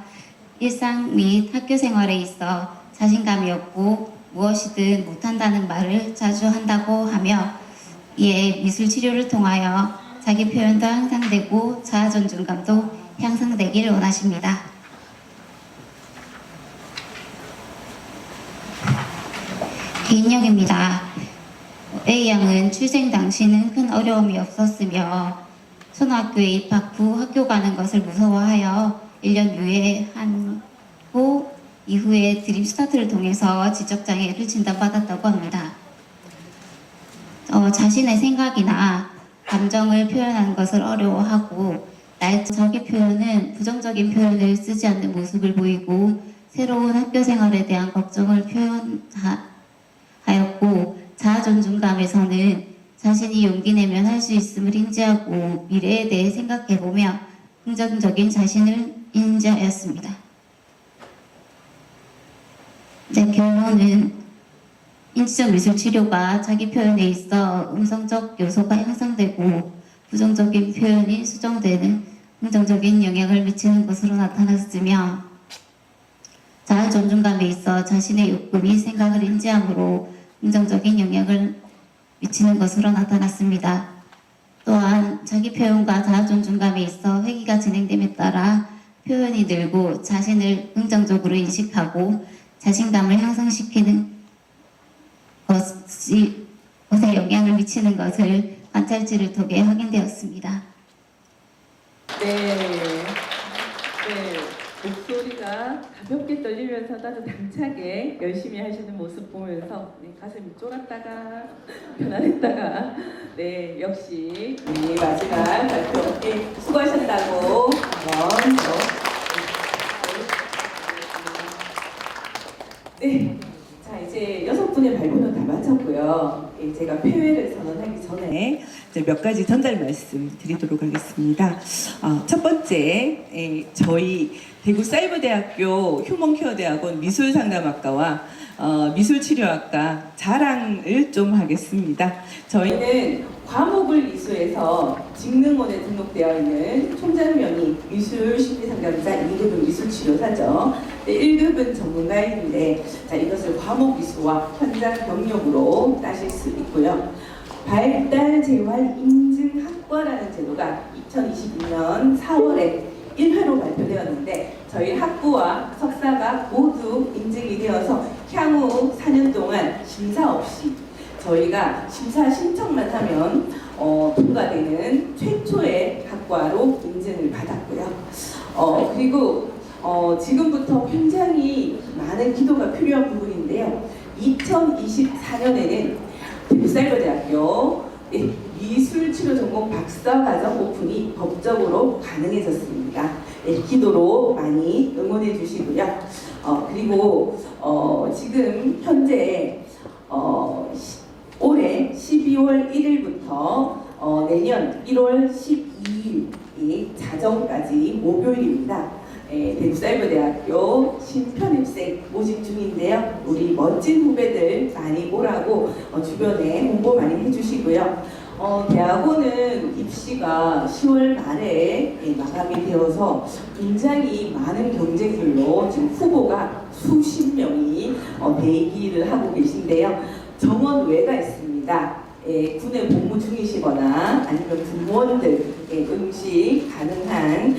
[SPEAKER 21] 일상 및 학교 생활에 있어 자신감이 없고 무엇이든 못한다는 말을 자주 한다고 하며 이에 미술 치료를 통하여 자기 표현도 향상되고 자아 존중감도 향상되기를 원하십니다. 개인력입니다. A양은 출생 당시는 큰 어려움이 없었으며 초등학교에 입학 후 학교 가는 것을 무서워하여 1년 유예하고 이후에 드림 스타트를 통해서 지적장애를 진단받았다고 합니다. 자신의 생각이나 감정을 표현하는 것을 어려워하고 자기 표현은 부정적인 표현을 쓰지 않는 모습을 보이고 새로운 학교 생활에 대한 걱정을 표현하였고 자아 존중감에서는 자신이 용기 내면 할 수 있음을 인지하고 미래에 대해 생각해보며 긍정적인 자신을 인지하였습니다. 네, 결론은 인지적 미술 치료가 자기 표현에 있어 음성적 요소가 향상되고 부정적인 표현이 수정되는 긍정적인 영향을 미치는 것으로 나타났으며 자아 존중감에 있어 자신의 욕구 및 생각을 인지함으로 긍정적인 영향을 미치는 것으로 나타났습니다. 또한 자기 표현과 자아 존중감에 있어 회귀가 진행됨에 따라 표현이 늘고 자신을 긍정적으로 인식하고 자신감을 향상시키는 것에 영향을 미치는 것을 관찰지를 통해 확인되었습니다.
[SPEAKER 22] 네. 목소리가 가볍게 떨리면서도 아주 당차게 열심히 하시는 모습 보면서 가슴이 쫄았다가 편안했다가 역시 마지막 발표 수고하셨다고 먼저 자 이제 6분의 발표는 다 마쳤고요. 제가 폐회를 선언하기 전에 이제 몇 가지 전달 말씀 드리도록 하겠습니다. 첫 번째, 저희 대구사이버대학교 휴먼케어대학원 미술상담학과와 미술치료학과 자랑을 좀 하겠습니다. 저희는 과목을 이수해서 직능원에 등록되어 있는 총장명이 미술심리상담사, 2급은 미술치료사죠. 1급은 전문가인데 이것을 과목 이수와 현장 경력으로 따실 수 있고요. 발달재활인증학과라는 제도가 2022년 4월에 1회로 발표되었는데 저희 학부와 석사가 모두 인증이 되어서 향후 4년 동안 심사 없이 저희가 심사 신청만 하면 통과되는 최초의 학과로 인증을 받았고요. 그리고 지금부터 굉장히 많은 기도가 필요한 부분인데요. 2024년에는 대구사이버대학교 미술치료 전공 박사과정 오픈이 법적으로 가능해졌습니다. 기도로 많이 응원해 주시고요. 그리고 지금 현재 올해 12월 1일부터 내년 1월 12일이 자정까지 목요일입니다. 대구사이버대학교 신편입생 모집 중인데요. 우리 멋진 후배들 많이 오라고 주변에 홍보 많이 해주시고요. 대학원은 입시가 10월 말에 마감이 되어서 굉장히 많은 경쟁들로 지금 후보가 수십 명이 대기를 하고 계신데요. 정원외가 있습니다. 군에 복무 중이시거나 아니면 군무원들 응시 가능한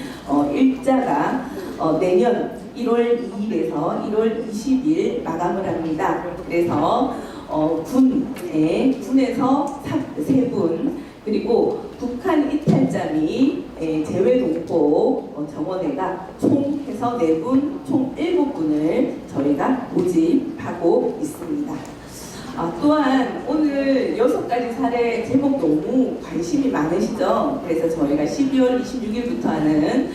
[SPEAKER 22] 일자가 내년 1월 2일에서 1월 20일 마감을 합니다. 그래서 군에서 3분 그리고 북한 이탈자 및 재외동포 정원회가 총 해서 4분, 총 7분을 저희가 모집하고 있습니다. 또한 오늘 6가지 사례 제목 너무 관심이 많으시죠? 그래서 저희가 12월 26일부터 하는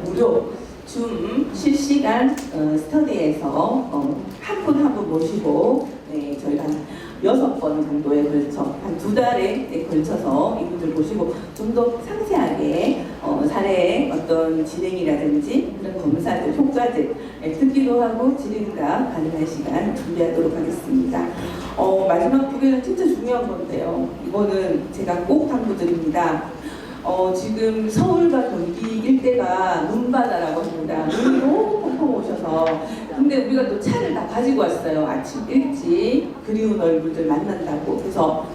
[SPEAKER 22] 무료 줌 실시간 스터디에서 한 분 한 분 모시고 저희가 한 6번 정도에 걸쳐 한 2달에 걸쳐서 이분들 모시고 좀 더 상세하게 사례의 어떤 진행이라든지 그런 검사들, 효과들 듣기도 하고 진행가 가능한 시간 준비하도록 하겠습니다. 마지막 2개는 진짜 중요한 건데요. 이거는 제가 꼭 당부드립니다. 지금 서울과 경기 일대가 눈바다라고 합니다. 눈이 너무 펑펑 오셔서 근데 우리가 또 차를 다 가지고 왔어요. 아침 일찍 그리운 얼굴들 만난다고. 그래서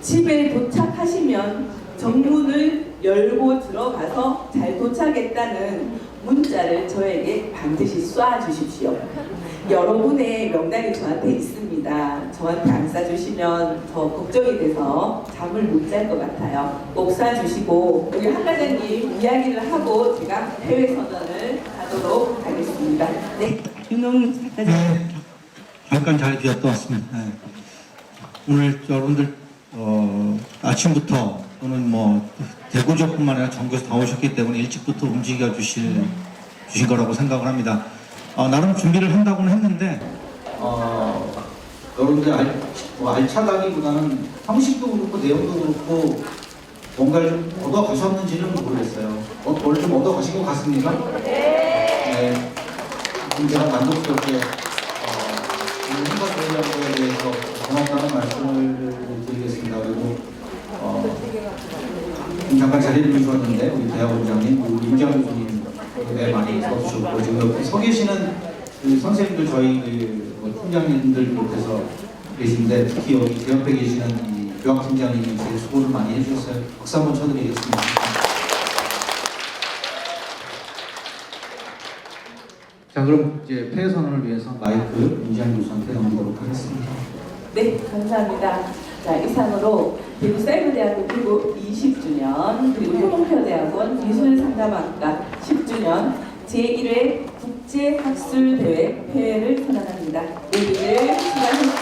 [SPEAKER 22] 집에 도착하시면 정문을 열고 들어가서 잘 도착했다는 문자를 저에게 반드시 쏴주십시오. 여러분의 명단이 저한테 있습니다. 저한테 안 쏴주시면 더 걱정이 돼서 잠을 못 잘 것 같아요. 꼭 쏴주시고 여기 한 과장님 이야기를 하고 제가 해외 선언을 하도록 하겠습니다. 네, 윤홍 학과장.
[SPEAKER 5] 잠깐 잘 기었다 왔습니다. 오늘 여러분들 아침부터 또는 뭐 대구 지역뿐만 아니라 전국에서 다 오셨기 때문에 일찍부터 움직여 주신 거라고 생각을 합니다. 나름 준비를 한다고는 했는데
[SPEAKER 4] 여러분들 알차다기보다는 형식도 그렇고 내용도 그렇고 뭔가를 좀 얻어 가셨는지는 모르겠어요. 뭘 좀 얻어 가신 것 같습니까? 네. 제가 만족스럽게 행사대회에 대해서 고맙다는 말씀을 드리겠습니다. 그리고 잠깐 자리를 주셨는데 우리 대학원장님, 우리 임장 교수님 많이 서주셨고 지금 옆에 서 계시는 그 선생님들 저희 팀장님들 밑에서 계신데 특히 여기 제 옆에 계시는 이 교학팀장님이 제일 수고를 많이 해주셨어요. 박수 한번 쳐드리겠습니다. 자, 그럼 이제 폐회 선언을 위해서 마이크 임장 교수한테 넘기도록 하겠습니다.
[SPEAKER 22] 네, 감사합니다. 자, 이상으로 대구사이버대학교 그리고 20주년 그리고 휴먼케어대학원 미술상담학과 10주년 제1회 국제학술대회 폐회를 선언합니다. 모두들 수고하셨습니다.